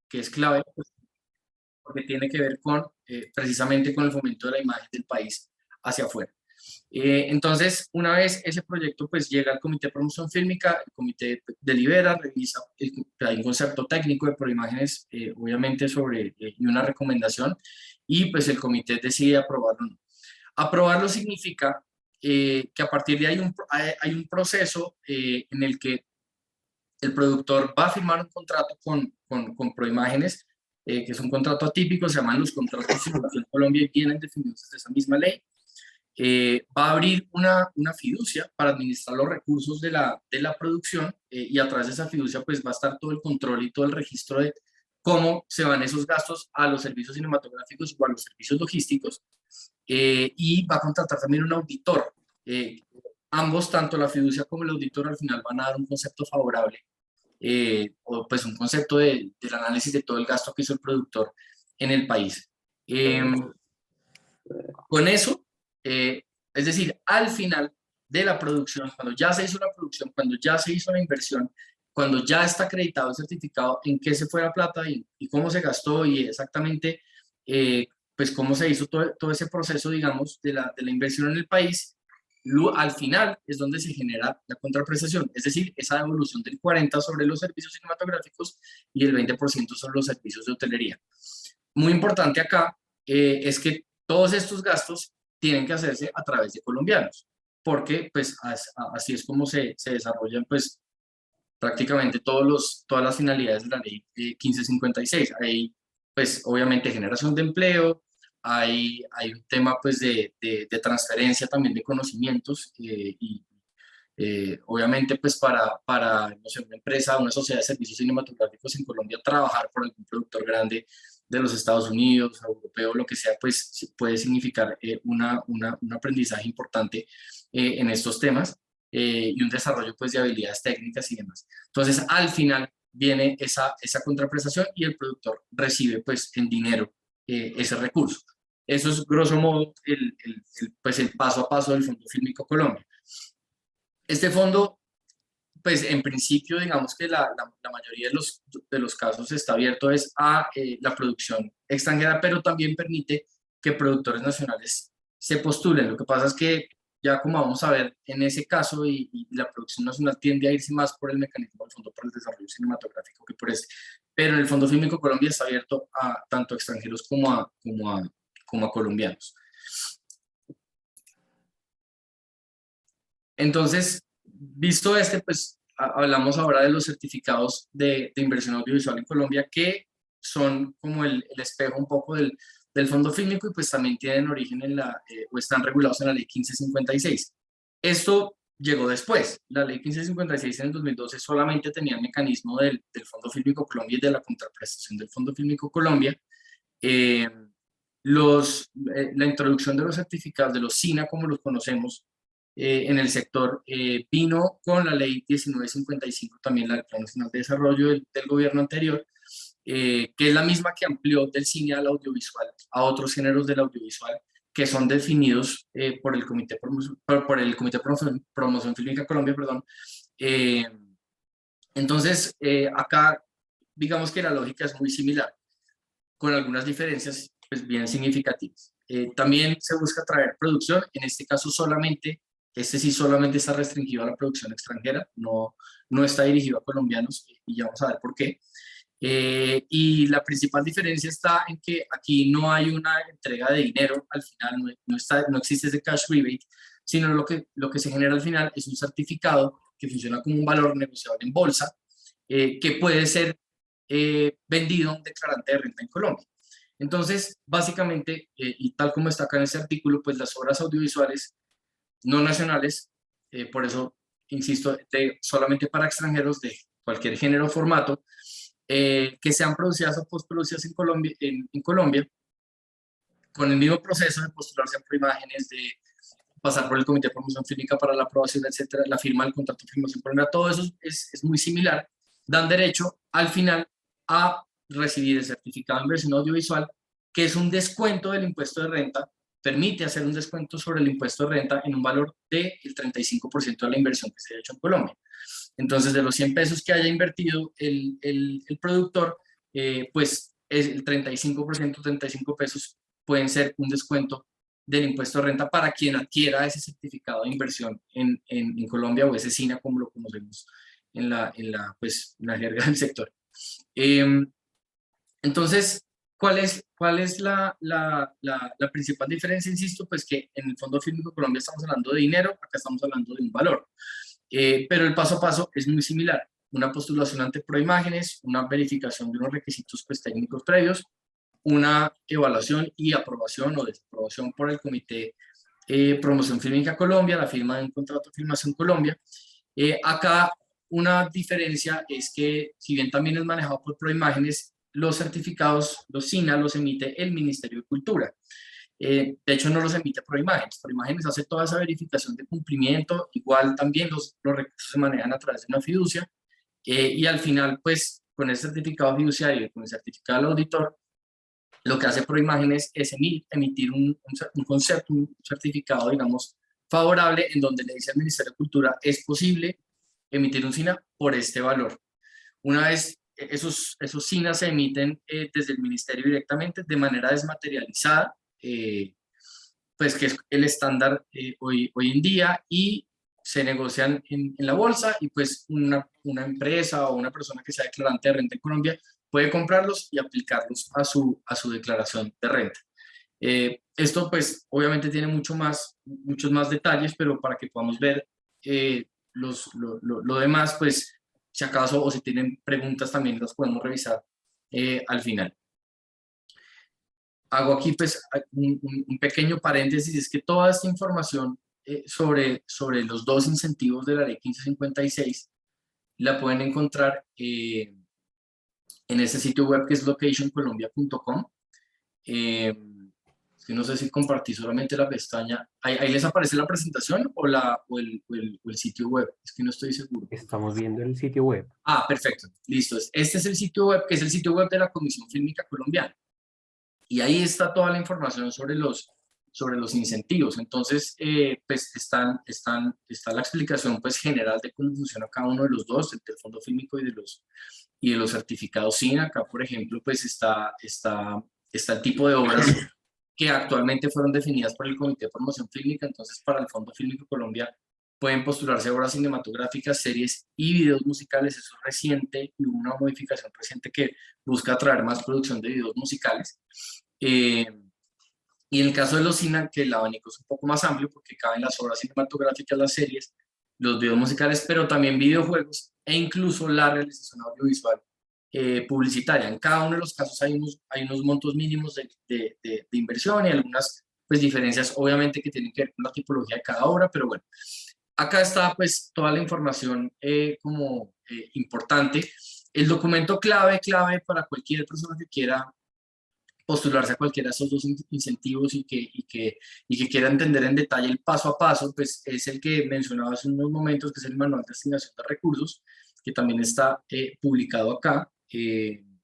que es clave, pues, porque tiene que ver con precisamente con el fomento de la imagen del país hacia afuera. Entonces, una vez ese proyecto pues llega al Comité de Promoción Fílmica, el comité delibera, revisa, hay un concepto técnico de proimágenes, obviamente, y una recomendación, y pues el comité decide aprobarlo o no. Aprobarlo significa que a partir de ahí hay un proceso en el que el productor va a firmar un contrato con Proimágenes, que es un contrato atípico, se llaman los contratos de circulación en Colombia y vienen definidos desde esa misma ley. Va a abrir una fiducia para administrar los recursos de la producción y a través de esa fiducia pues va a estar todo el control y todo el registro de cómo se van esos gastos a los servicios cinematográficos o a los servicios logísticos y va a contratar también un auditor. Ambos, tanto la fiducia como el auditor, al final van a dar un concepto favorable o pues un concepto del análisis de todo el gasto que hizo el productor en el país. Con eso, es decir, al final de la producción, cuando ya se hizo la producción, cuando ya se hizo la inversión, cuando ya está acreditado el certificado en qué se fue la plata y cómo se gastó y exactamente pues cómo se hizo todo ese proceso, digamos, de la inversión en el país, al final es donde se genera la contraprestación, es decir, esa devolución del 40% sobre los servicios cinematográficos y el 20% sobre los servicios de hotelería. Muy importante acá es que todos estos gastos tienen que hacerse a través de colombianos, porque pues así es como se desarrollan pues prácticamente todas las finalidades de la ley 1556. Hay pues obviamente generación de empleo, hay un tema pues de transferencia también de conocimientos y obviamente pues para no sé, una empresa, una sociedad de servicios cinematográficos en Colombia trabajar por algún productor grande de los Estados Unidos, europeo, lo que sea, pues puede significar un aprendizaje importante en estos temas y un desarrollo pues de habilidades técnicas y demás. Entonces, al final viene esa contraprestación y el productor recibe pues en dinero ese recurso. Eso es grosso modo pues el paso a paso del Fondo Fílmico Colombia. Este fondo, pues en principio, digamos que la mayoría de los casos está abierto es a la producción extranjera, pero también permite que productores nacionales se postulen. Lo que pasa es que ya como vamos a ver en ese caso y la producción nacional tiende a irse más por el mecanismo del Fondo para el Desarrollo Cinematográfico que por este. Pero en el Fondo Fílmico Colombia está abierto a tanto extranjeros como a colombianos. Entonces, visto pues hablamos ahora de los certificados de inversión audiovisual en Colombia, que son como el espejo un poco del Fondo Fílmico y pues también tienen origen o están regulados en la ley 1556. Esto llegó después. La ley 1556 en el 2012 solamente tenía el mecanismo del Fondo Fílmico Colombia y de la contraprestación del Fondo Fílmico Colombia. La introducción de los certificados de los SINA, como los conocemos, en el sector vino con la ley 1955, también la del Plan Nacional de Desarrollo del gobierno anterior, que es la misma que amplió del cine al audiovisual a otros géneros del audiovisual que son definidos por el Comité de Promoción Fílmica Colombia, perdón. Entonces, acá digamos que la lógica es muy similar, con algunas diferencias pues bien significativas. También se busca traer producción, en este caso solamente está restringido a la producción extranjera, no está dirigido a colombianos y ya vamos a ver por qué. Y la principal diferencia está en que aquí no hay una entrega de dinero al final, no existe ese cash rebate, sino lo que se genera al final es un certificado que funciona como un valor negociable en bolsa, que puede ser vendido a un declarante de renta en Colombia. Entonces, básicamente, y tal como está acá en este artículo, pues las obras audiovisuales no nacionales, por eso, insisto, solamente para extranjeros de cualquier género o formato, que sean producidas o postproducidas en Colombia, con el mismo proceso de postularse a Proimágenes, de pasar por el Comité de Promoción Fílmica para la aprobación, etcétera, la firma del contrato de filmación Colombia, todo eso es muy similar, dan derecho al final a recibir el certificado de inversión audiovisual, que es un descuento del impuesto de renta, permite hacer un descuento sobre el impuesto de renta en un valor del 35% de la inversión que se haya hecho en Colombia. Entonces, de los 100 pesos que haya invertido el productor, pues el 35%, 35 pesos pueden ser un descuento del impuesto de renta para quien adquiera ese certificado de inversión en Colombia, o ese SINA como lo conocemos pues, en la jerga del sector. Entonces, ¿cuál es la principal diferencia? Insisto, pues que en el Fondo Fílmico Colombia estamos hablando de dinero, acá estamos hablando de un valor. Pero el paso a paso es muy similar. Una postulación ante Proimágenes, una verificación de unos requisitos pues, técnicos previos, una evaluación y aprobación o desaprobación por el Comité Promoción Fílmica Colombia, la firma de un contrato de filmación Colombia. Acá una diferencia es que, si bien también es manejado por Proimágenes, los certificados, los SINA, los emite el Ministerio de Cultura. De hecho, no los emite Proimágenes. Proimágenes hace toda esa verificación de cumplimiento. Igual también los recursos se manejan a través de una fiducia. Y al final, pues, con el certificado fiduciario y con el certificado del auditor, lo que hace Proimágenes es emitir un concepto, un certificado, digamos, favorable, en donde le dice al Ministerio de Cultura, es posible emitir un SINA por este valor. Una vez esos SINAs se emiten desde el Ministerio directamente, de manera desmaterializada, pues que es el estándar hoy en día, y se negocian en la bolsa, y pues una empresa o una persona que sea declarante de renta en Colombia puede comprarlos y aplicarlos a su declaración de renta. Esto pues obviamente tiene muchos más detalles, pero para que podamos ver lo demás, pues si acaso o si tienen preguntas también las podemos revisar al final. Hago aquí pues un pequeño paréntesis, es que toda esta información sobre los dos incentivos de la ley 1556 la pueden encontrar en este sitio web que es locationcolombia.com. Que no sé si compartí solamente la pestaña. ¿Ahí les aparece la presentación o el sitio web? Es que no estoy seguro. Estamos viendo el sitio web. Ah, perfecto. Listo. Este es el sitio web, que es el sitio web de la Comisión Fílmica Colombiana. Y ahí está toda la información sobre los incentivos. Entonces, pues está la explicación pues, general de cómo funciona cada uno de los dos, el del Fondo Fílmico y de los certificados SINA. Acá, por ejemplo, pues está el tipo de obras que actualmente fueron definidas por el Comité de Promoción Fílmica. Entonces, para el Fondo Fílmico Colombia pueden postularse obras cinematográficas, series y videos musicales. Eso es reciente, y una modificación reciente que busca atraer más producción de videos musicales. Y en el caso de los SINA, que el abanico es un poco más amplio porque caben las obras cinematográficas, las series, los videos musicales, pero también videojuegos e incluso la realización audiovisual publicitaria. En cada uno de los casos hay unos montos mínimos de inversión, y algunas pues, diferencias obviamente que tienen que ver con la tipología de cada obra, pero bueno. Acá está pues toda la información importante. El documento clave para cualquier persona que quiera postularse a cualquiera de esos dos incentivos y que quiera entender en detalle el paso a paso, pues es el que mencionaba hace unos momentos, que es el Manual de Asignación de Recursos, que también está publicado acá, en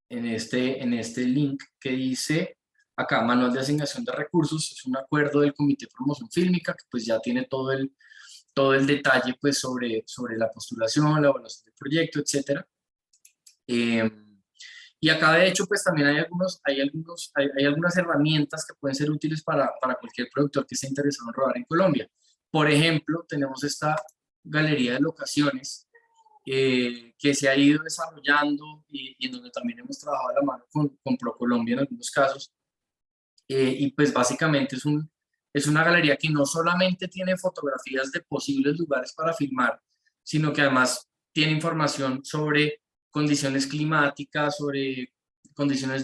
este link que dice acá, Manual de Asignación de Recursos. Es un acuerdo del Comité de Promoción Fílmica que pues ya tiene todo el detalle pues sobre la postulación, la evaluación del proyecto, etcétera. Y acá de hecho pues también hay algunas herramientas que pueden ser útiles para cualquier productor que esté interesado en rodar en Colombia. Por ejemplo, tenemos esta galería de locaciones que se ha ido desarrollando, y en donde también hemos trabajado de la mano con ProColombia en algunos casos. Y pues básicamente es una galería que no solamente tiene fotografías de posibles lugares para filmar, sino que además tiene información sobre condiciones climáticas, sobre condiciones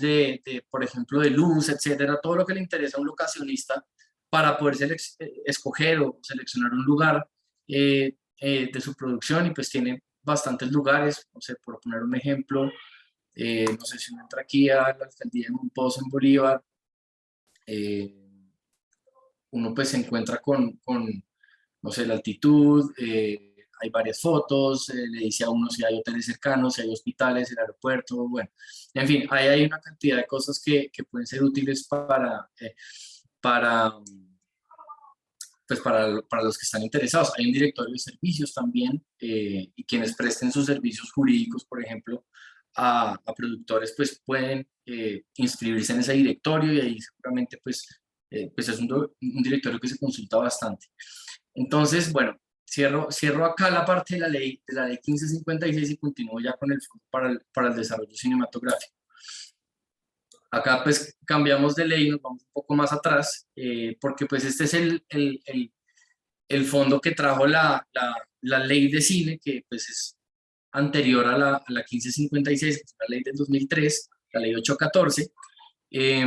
por ejemplo, de luz, etcétera, todo lo que le interesa a un locacionista para poder escoger o seleccionar un lugar de su producción. Y pues tiene bastantes lugares, no sé, por poner un ejemplo, no sé si uno entra aquí a la alcaldía de Monpozo en Bolívar, uno pues se encuentra no sé, la altitud, hay varias fotos, le dice a uno si hay hoteles cercanos, si hay hospitales, el aeropuerto, bueno, en fin, ahí hay una cantidad de cosas que pueden ser útiles para, pues para los que están interesados. Hay un directorio de servicios también, y quienes presten sus servicios jurídicos, por ejemplo, a productores, pues pueden inscribirse en ese directorio, y ahí seguramente pues es un directorio que se consulta bastante. Entonces, bueno, cierro acá la parte de la ley 1556 y continúo ya con el Fondo para el Desarrollo Cinematográfico. Acá pues cambiamos de ley, nos vamos un poco más atrás, porque pues este es el fondo que trajo la ley de cine, que pues es anterior a la 1556, que es la ley del 2003, la ley 814. eh,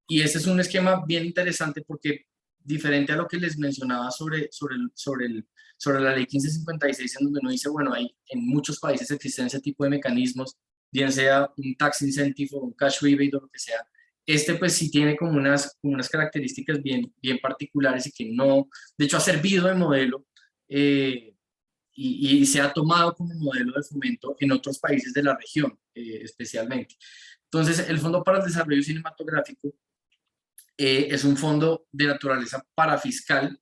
y este es un esquema bien interesante porque, diferente a lo que les mencionaba sobre la ley 1556, en donde uno dice, bueno, en muchos países existen ese tipo de mecanismos, bien sea un tax incentive o un cash rebate o lo que sea. Este pues sí tiene como unas características bien particulares, y que no, de hecho ha servido de modelo, y se ha tomado como modelo de fomento en otros países de la región, especialmente. Entonces, el Fondo para el Desarrollo Cinematográfico es un fondo de naturaleza parafiscal,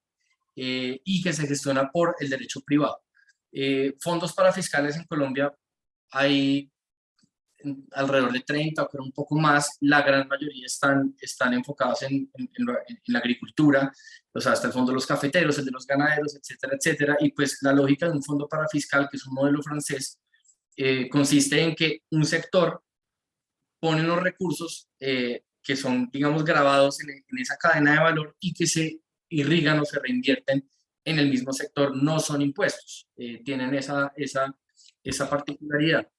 y que se gestiona por el derecho privado. Fondos parafiscales en Colombia hay alrededor de 30, o creo un poco más. La gran mayoría están enfocados en la agricultura, o sea, está el fondo de los cafeteros, el de los ganaderos, etcétera, etcétera. Y pues la lógica de un fondo parafiscal, que es un modelo francés, consiste en que un sector pone unos recursos que son, digamos, grabados en esa cadena de valor, y que se irrigan o se reinvierten en el mismo sector, no son impuestos, tienen esa particularidad.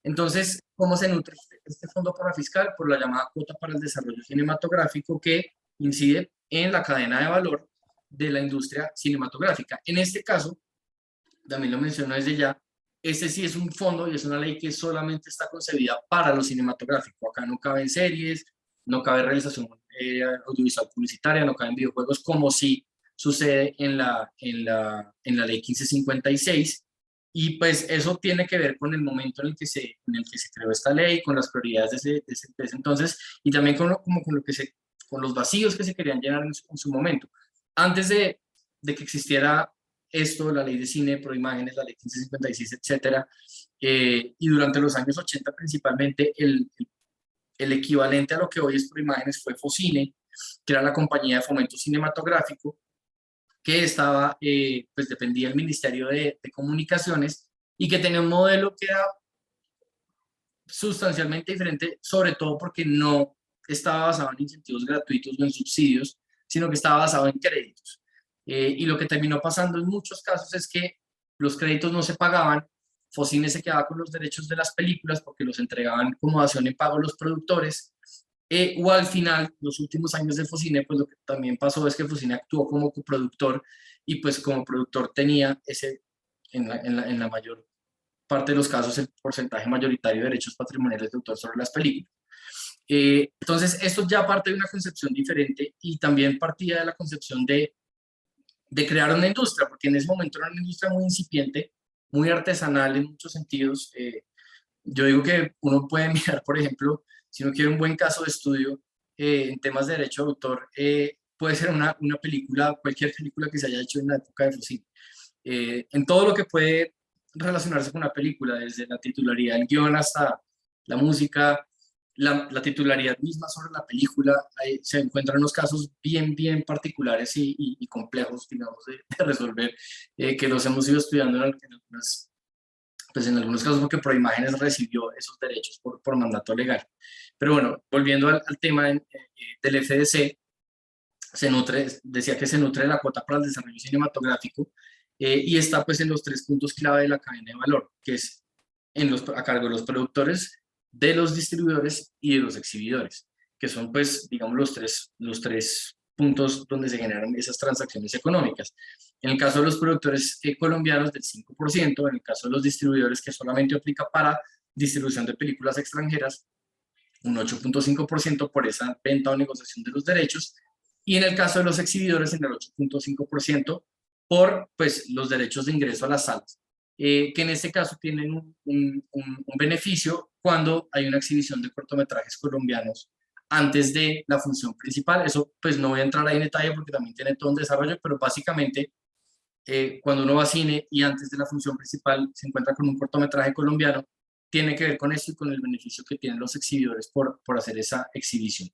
Entonces, ¿cómo se nutre este fondo parafiscal? Por la llamada cuota para el desarrollo cinematográfico, que incide en la cadena de valor de la industria cinematográfica. En este caso, también lo menciono desde ya, este sí es un fondo y es una ley que solamente está concebida para lo cinematográfico. Acá no caben series, no cabe realización audiovisual publicitaria, no caben videojuegos, como sí sucede en la ley 1556. Y pues eso tiene que ver con el momento en el que se creó esta ley, con las prioridades de ese entonces, y también como con, con los vacíos que se querían llenar en su momento. Antes de que existiera esto, la ley de cine, proimágenes, la ley 1556, etcétera, y durante los años 80 principalmente, el equivalente a lo que hoy es proimágenes fue Focine, que era la compañía de fomento cinematográfico, que estaba, pues dependía del Ministerio de Comunicaciones, y que tenía un modelo que era sustancialmente diferente, sobre todo porque no estaba basado en incentivos gratuitos o en subsidios, sino que estaba basado en créditos. Y lo que terminó pasando en muchos casos es que los créditos no se pagaban, Focine se quedaba con los derechos de las películas porque los entregaban como dación en pago los productores, o al final, los últimos años de Focine, pues lo que también pasó es que Focine actuó como coproductor, y pues como productor tenía en la mayor parte de los casos, el porcentaje mayoritario de derechos patrimoniales de autor sobre las películas. Entonces, esto ya parte de una concepción diferente, y también partía de la concepción de crear una industria, porque en ese momento era una industria muy incipiente, muy artesanal en muchos sentidos. Yo digo que uno puede mirar, por ejemplo, si uno quiere un buen caso de estudio en temas de derecho de autor, puede ser una película, cualquier película que se haya hecho en la época de Focine. En todo lo que puede relacionarse con una película, desde la titularidad del guión hasta la música, la titularidad misma sobre la película, se encuentran unos casos bien particulares y complejos, digamos, de resolver, que los hemos ido estudiando pues en algunos casos, porque Proimágenes recibió esos derechos por mandato legal. Pero bueno, volviendo al tema del FDC, decía que se nutre de la cuota para el desarrollo cinematográfico, y está pues en los tres puntos clave de la cadena de valor, que es a cargo de los productores, de los distribuidores y de los exhibidores, que son pues, digamos, los tres puntos donde se generan esas transacciones económicas. En el caso de los productores colombianos, del 5%, en el caso de los distribuidores, que solamente aplica para distribución de películas extranjeras, un 8.5% por esa venta o negociación de los derechos, y en el caso de los exhibidores, en el 8.5% por pues, los derechos de ingreso a las salas, que en este caso tienen un beneficio cuando hay una exhibición de cortometrajes colombianos antes de la función principal. Eso pues no voy a entrar ahí en detalle porque también tiene todo un desarrollo, pero básicamente cuando uno va a cine y antes de la función principal se encuentra con un cortometraje colombiano, tiene que ver con esto y con el beneficio que tienen los exhibidores por hacer esa exhibición.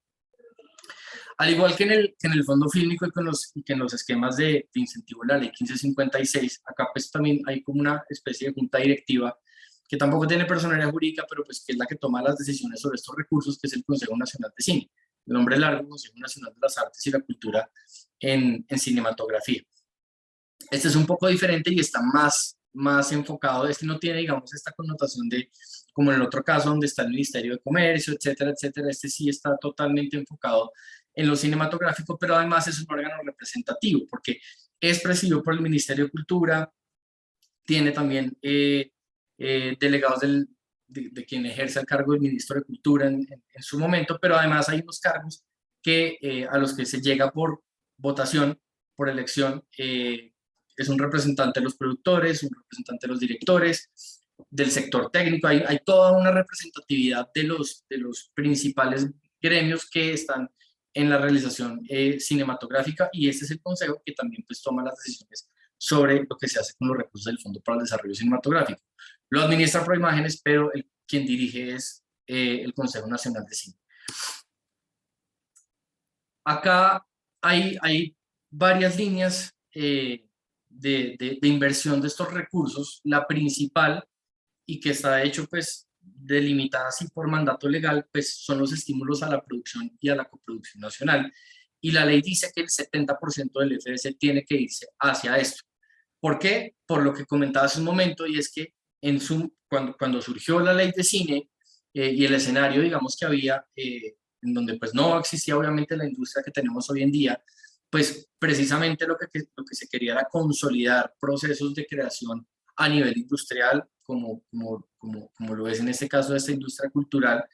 Al igual que en el fondo fílmico y que en los esquemas de incentivo de la ley 1556, acá pues también hay como una especie de junta directiva que tampoco tiene personalidad jurídica, pero pues que es la que toma las decisiones sobre estos recursos, que es el Consejo Nacional de Cine. El nombre largo, Consejo Nacional de las Artes y la Cultura en Cinematografía. Este es un poco diferente y está más enfocado, este no tiene, digamos, esta connotación de, como en el otro caso, donde está el Ministerio de Comercio, etcétera, etcétera. Este sí está totalmente enfocado en lo cinematográfico, pero además es un órgano representativo, porque es presidido por el Ministerio de Cultura, tiene también delegados de quien ejerce el cargo del ministro de Cultura en su momento, pero además hay unos cargos a los que se llega por votación, por elección. Es un representante de los productores, un representante de los directores, del sector técnico. Hay toda una representatividad de los principales gremios que están en la realización cinematográfica, y este es el consejo que también pues toma las decisiones sobre lo que se hace con los recursos del Fondo para el Desarrollo Cinematográfico. Lo administra Proimágenes, pero quien dirige es el Consejo Nacional de Cine. Acá hay varias líneas de inversión de estos recursos. La principal, y que está de hecho pues delimitada así por mandato legal, pues son los estímulos a la producción y a la coproducción nacional. Y la ley dice que el 70% del FDC tiene que irse hacia esto. ¿Por qué? Por lo que comentaba hace un momento, y es que cuando surgió la ley de cine y el escenario, digamos, que había, en donde pues no existía obviamente la industria que tenemos hoy en día, pues precisamente lo que se quería era consolidar procesos de creación a nivel industrial, como lo es en este caso de esta industria cultural.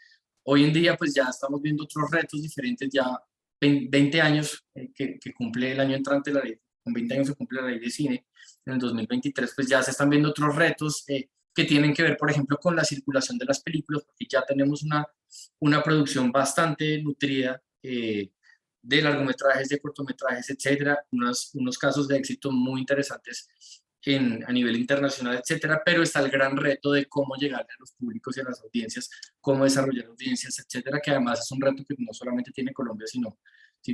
Hoy en día pues ya estamos viendo otros retos diferentes, ya 20 años que cumple el año entrante la ley, con 20 años se cumple la ley de cine, en el 2023 pues ya se están viendo otros retos que tienen que ver, por ejemplo, con la circulación de las películas, porque ya tenemos una producción bastante nutrida de largometrajes, de cortometrajes, etcétera, unos casos de éxito muy interesantes a nivel internacional, etcétera, pero está el gran reto de cómo llegarle a los públicos y a las audiencias, cómo desarrollar audiencias, etcétera, que además es un reto que no solamente tiene Colombia, sino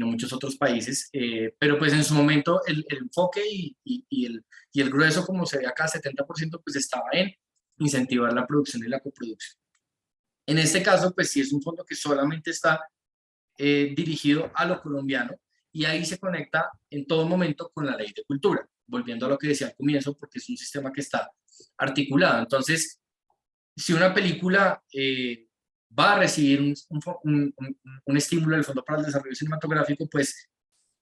muchos otros países, pero pues en su momento el enfoque y el grueso, como se ve acá, 70%, pues estaba en incentivar la producción y la coproducción. En este caso, pues sí es un fondo que solamente está dirigido a lo colombiano, y ahí se conecta en todo momento con la ley de cultura, volviendo a lo que decía al comienzo, porque es un sistema que está articulado. Entonces, si una película va a recibir un estímulo del Fondo para el Desarrollo Cinematográfico, pues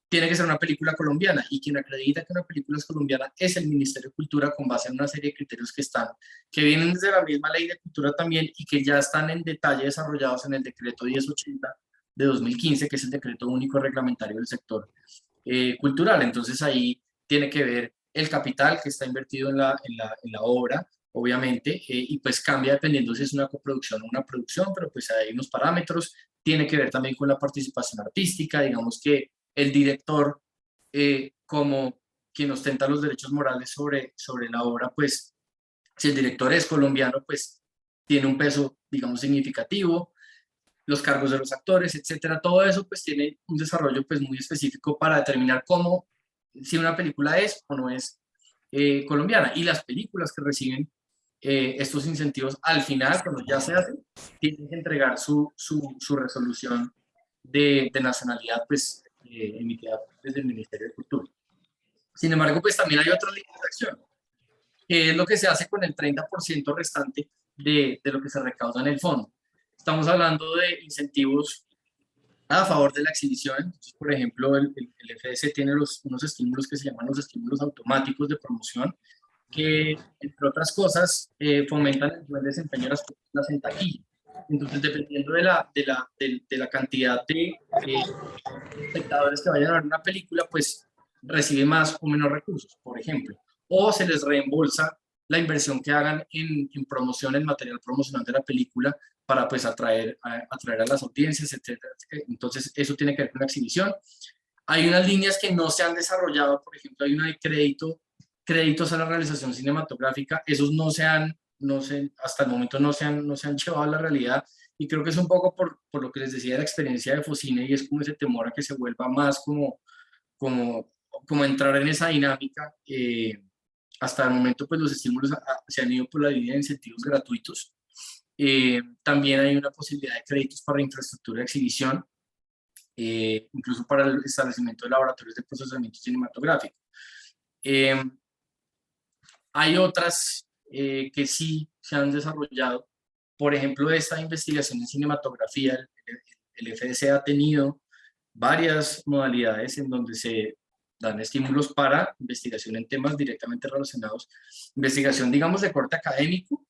tiene que ser una película colombiana, y quien acredita que una película es colombiana es el Ministerio de Cultura, con base en una serie de criterios que vienen desde la misma ley de cultura también, y que ya están en detalle desarrollados en el decreto 1080 de 2015, que es el decreto único reglamentario del sector cultural. Entonces ahí tiene que ver el capital que está invertido en la obra, obviamente, y pues cambia dependiendo si es una coproducción o una producción, pero pues hay unos parámetros. Tiene que ver también con la participación artística, digamos que el director, como quien ostenta los derechos morales sobre la obra, pues si el director es colombiano, pues tiene un peso, digamos, significativo. Los cargos de los actores, etcétera, todo eso pues tiene un desarrollo pues muy específico para determinar si una película es o no es colombiana. Y las películas que reciben estos incentivos, al final, cuando ya se hacen, tienen que entregar su resolución de nacionalidad pues emitida desde el Ministerio de Cultura. Sin embargo, pues también hay otras líneas de acción, que es lo que se hace con el 30% restante de lo que se recauda en el fondo. Estamos hablando de incentivos a favor de la exhibición. Entonces, por ejemplo, el FDC tiene unos estímulos que se llaman los estímulos automáticos de promoción, que, entre otras cosas, fomentan el buen desempeño de las películas en taquilla. Entonces, dependiendo de la cantidad de espectadores que vayan a ver una película, pues recibe más o menos recursos, por ejemplo. O se les reembolsa la inversión que hagan en promoción, en material promocional de la película, para pues atraer a las audiencias, etcétera. Entonces, eso tiene que ver con la exhibición. Hay unas líneas que no se han desarrollado, por ejemplo, hay una de créditos a la realización cinematográfica. Esos no se han no se, hasta el momento no se han llevado a la realidad, y creo que es un poco por lo que les decía de la experiencia de Focine, y es como ese temor a que se vuelva más como, como entrar en esa dinámica. Hasta el momento, pues los estímulos se han ido por la línea de incentivos gratuitos. También hay una posibilidad de créditos para infraestructura de exhibición, incluso para el establecimiento de laboratorios de procesamiento cinematográfico. Hay otras que sí se han desarrollado. Por ejemplo, esta investigación en cinematografía, el FDC ha tenido varias modalidades en donde se dan estímulos para investigación en temas directamente relacionados, investigación, digamos, de corte académico,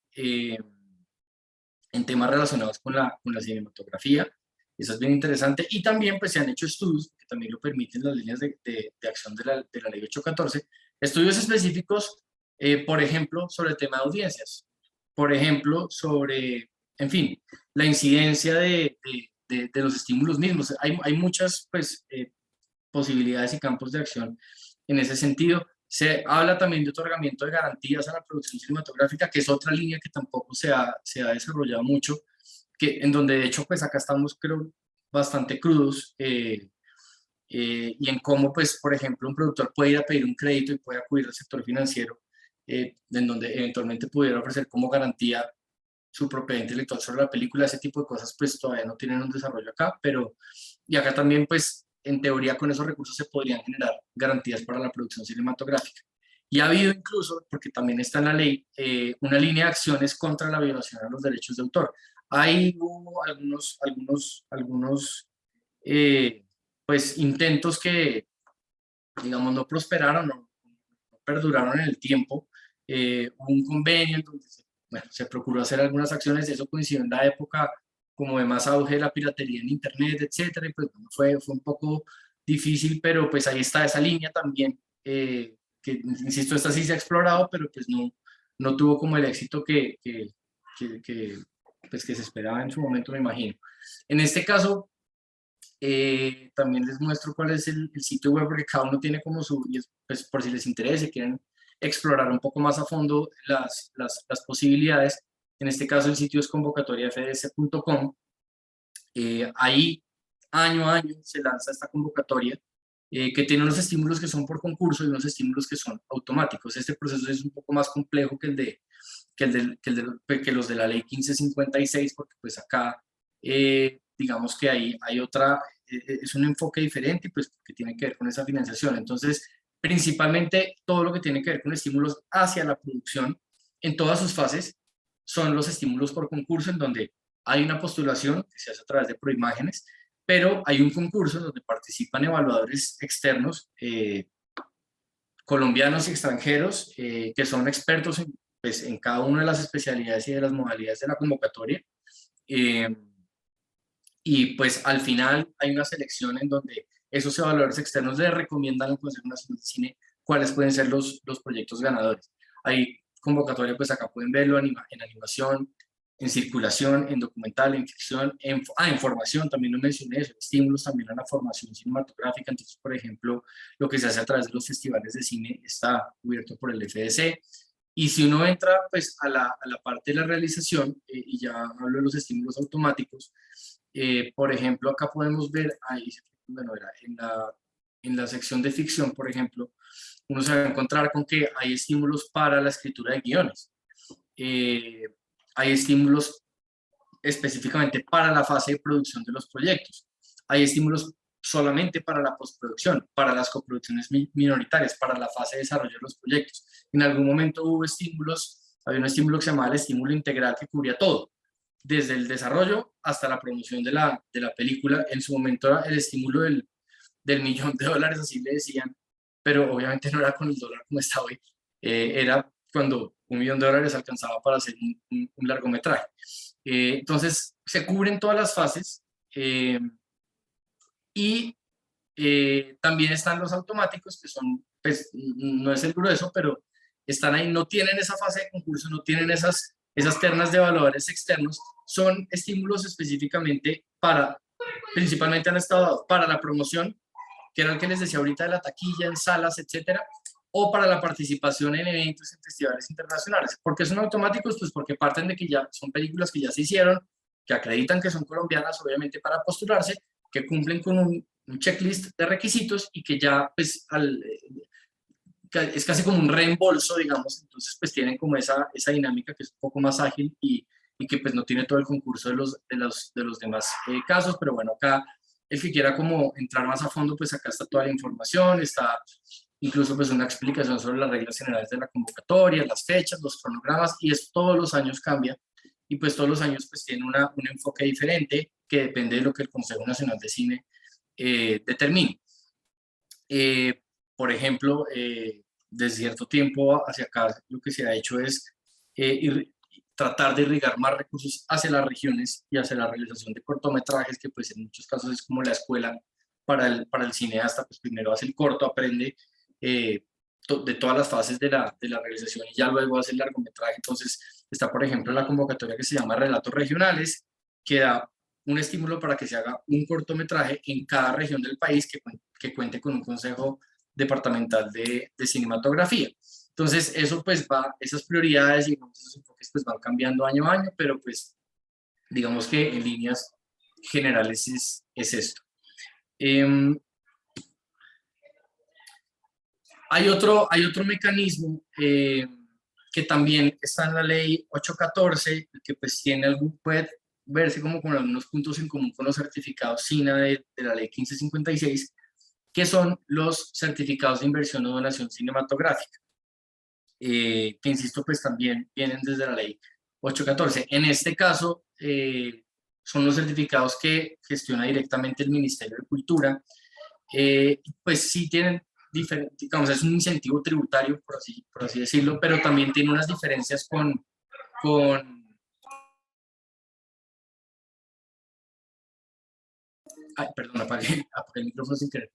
en temas relacionados con la cinematografía. Eso es bien interesante. Y también pues, se han hecho estudios que también lo permiten las líneas de acción de la ley 814, estudios específicos, por ejemplo, sobre el tema de audiencias, por ejemplo, sobre, en fin, la incidencia de los estímulos mismos. Hay muchas pues, posibilidades y campos de acción en ese sentido. Se habla también de otorgamiento de garantías a la producción cinematográfica, que es otra línea que tampoco se ha desarrollado mucho, que, en donde de hecho pues acá estamos creo bastante crudos, y en cómo pues por ejemplo un productor puede ir a pedir un crédito y puede acudir al sector financiero, en donde eventualmente pudiera ofrecer como garantía su propiedad intelectual sobre la película. Ese tipo de cosas pues todavía no tienen un desarrollo acá, pero y acá también pues en teoría con esos recursos se podrían generar garantías para la producción cinematográfica. Y ha habido incluso, porque también está en la ley, una línea de acciones contra la violación a los derechos de autor. Hay hubo algunos pues intentos que, digamos, no prosperaron, no perduraron en el tiempo. Hubo un convenio en donde bueno, se procuró hacer algunas acciones, eso coincidió en la época como de más auge de la piratería en internet, etcétera, y pues bueno, fue un poco difícil, pero pues ahí está esa línea también, que insisto, esta sí se ha explorado, pero pues no tuvo como el éxito que, pues, que se esperaba en su momento, me imagino. En este caso, también les muestro cuál es el sitio web, porque cada uno tiene como su, pues por si les interesa y quieren explorar un poco más a fondo las posibilidades. En este caso el sitio es convocatoriafds.com. Ahí año a año se lanza esta convocatoria, que tiene unos estímulos que son por concurso y unos estímulos que son automáticos. Este proceso es un poco más complejo que los de la ley 1556, porque pues acá digamos que hay otra, es un enfoque diferente, pues que tiene que ver con esa financiación. Entonces, principalmente todo lo que tiene que ver con estímulos hacia la producción en todas sus fases son los estímulos por concurso, en donde hay una postulación que se hace a través de Proimágenes, pero hay un concurso en donde participan evaluadores externos, colombianos y extranjeros, que son expertos pues, en cada una de las especialidades y de las modalidades de la convocatoria. Eh, y pues al final hay una selección en donde esos evaluadores externos le recomiendan al Consejo Nacional de Cine cuáles pueden ser los proyectos ganadores. Hay convocatoria, pues acá pueden verlo en animación, en circulación, en documental, en ficción, en formación, también lo mencioné, eso, estímulos también a la formación cinematográfica. Entonces, por ejemplo, lo que se hace a través de los festivales de cine está cubierto por el FDC. Y si uno entra pues a la parte de la realización, y ya hablo de los estímulos automáticos, por ejemplo, acá podemos ver, ahí, bueno, en la sección de ficción, por ejemplo, uno se va a encontrar con que hay estímulos para la escritura de guiones. Eh, Hay estímulos específicamente para la fase de producción de los proyectos. Hay estímulos solamente para la postproducción, para las coproducciones minoritarias, para la fase de desarrollo de los proyectos. En algún momento hubo estímulos, había un estímulo que se llamaba el estímulo integral, que cubría todo, desde el desarrollo hasta la promoción de la película. En su momento era el estímulo del $1.000.000, así le decían, pero obviamente no era con el dólar como está hoy. Era cuando $1.000.000 alcanzaba para hacer un largometraje. Entonces, se cubren todas las fases, y también están los automáticos, que son, pues, no es el grueso, pero están ahí, no tienen esa fase de concurso, no tienen esas ternas de evaluadores externos, son estímulos específicamente para, principalmente han estado para la promoción, que era el que les decía ahorita de la taquilla, en salas, etcétera, o para la participación en eventos en festivales internacionales. ¿Por qué son automáticos? Pues porque parten de que ya son películas que ya se hicieron, que acreditan que son colombianas, obviamente para postularse, que cumplen con un checklist de requisitos y que ya pues es casi como un reembolso, digamos, entonces pues tienen como esa dinámica que es un poco más ágil y que pues no tiene todo el concurso de los demás casos, pero bueno, acá el que quiera como entrar más a fondo, pues acá está toda la información, está incluso pues una explicación sobre las reglas generales de la convocatoria, las fechas, los cronogramas, y esto todos los años cambia, y pues todos los años pues tiene un enfoque diferente que depende de lo que el Consejo Nacional de Cine determine. Por ejemplo, desde cierto tiempo hacia acá lo que se ha hecho es tratar de irrigar más recursos hacia las regiones y hacia la realización de cortometrajes, que pues en muchos casos es como la escuela para el cineasta, pues primero hace el corto, aprende de todas las fases de la realización y ya luego hace el largometraje. Entonces está, por ejemplo, la convocatoria que se llama Relatos Regionales, que da un estímulo para que se haga un cortometraje en cada región del país que cuente con un consejo departamental de cinematografía. Entonces, eso pues esas prioridades y esos enfoques pues van cambiando año a año, pero pues digamos que en líneas generales es esto. Hay otro mecanismo que también está en la ley 814, que pues puede verse como con algunos puntos en común con los certificados SINA de la ley 1556, que son los certificados de inversión o donación cinematográfica, que insisto, pues también vienen desde la ley 814. En este caso, son los certificados que gestiona directamente el Ministerio de Cultura, pues sí tienen digamos, es un incentivo tributario, por así decirlo, pero también tiene unas diferencias con ay, perdón, apagué el micrófono sin querer.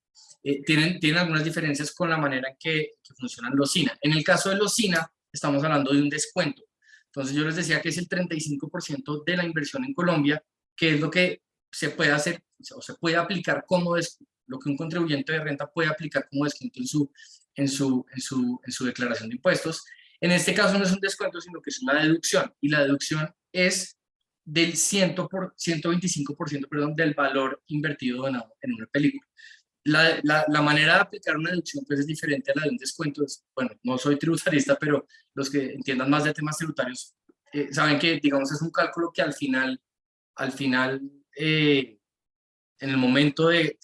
Tienen algunas diferencias con la manera en que funcionan los SINA. En el caso de los SINA, estamos hablando de un descuento. Entonces yo les decía que es el 35% de la inversión en Colombia, que es lo que se puede hacer o se puede aplicar como lo que un contribuyente de renta puede aplicar como descuento en su declaración de impuestos. En este caso no es un descuento, sino que es una deducción, y la deducción es del 125%, perdón, del valor invertido en una película. La manera de aplicar una deducción pues es diferente a la de un descuento. Bueno, no soy tributarista, pero los que entiendan más de temas tributarios saben que, digamos, es un cálculo que al final en el momento en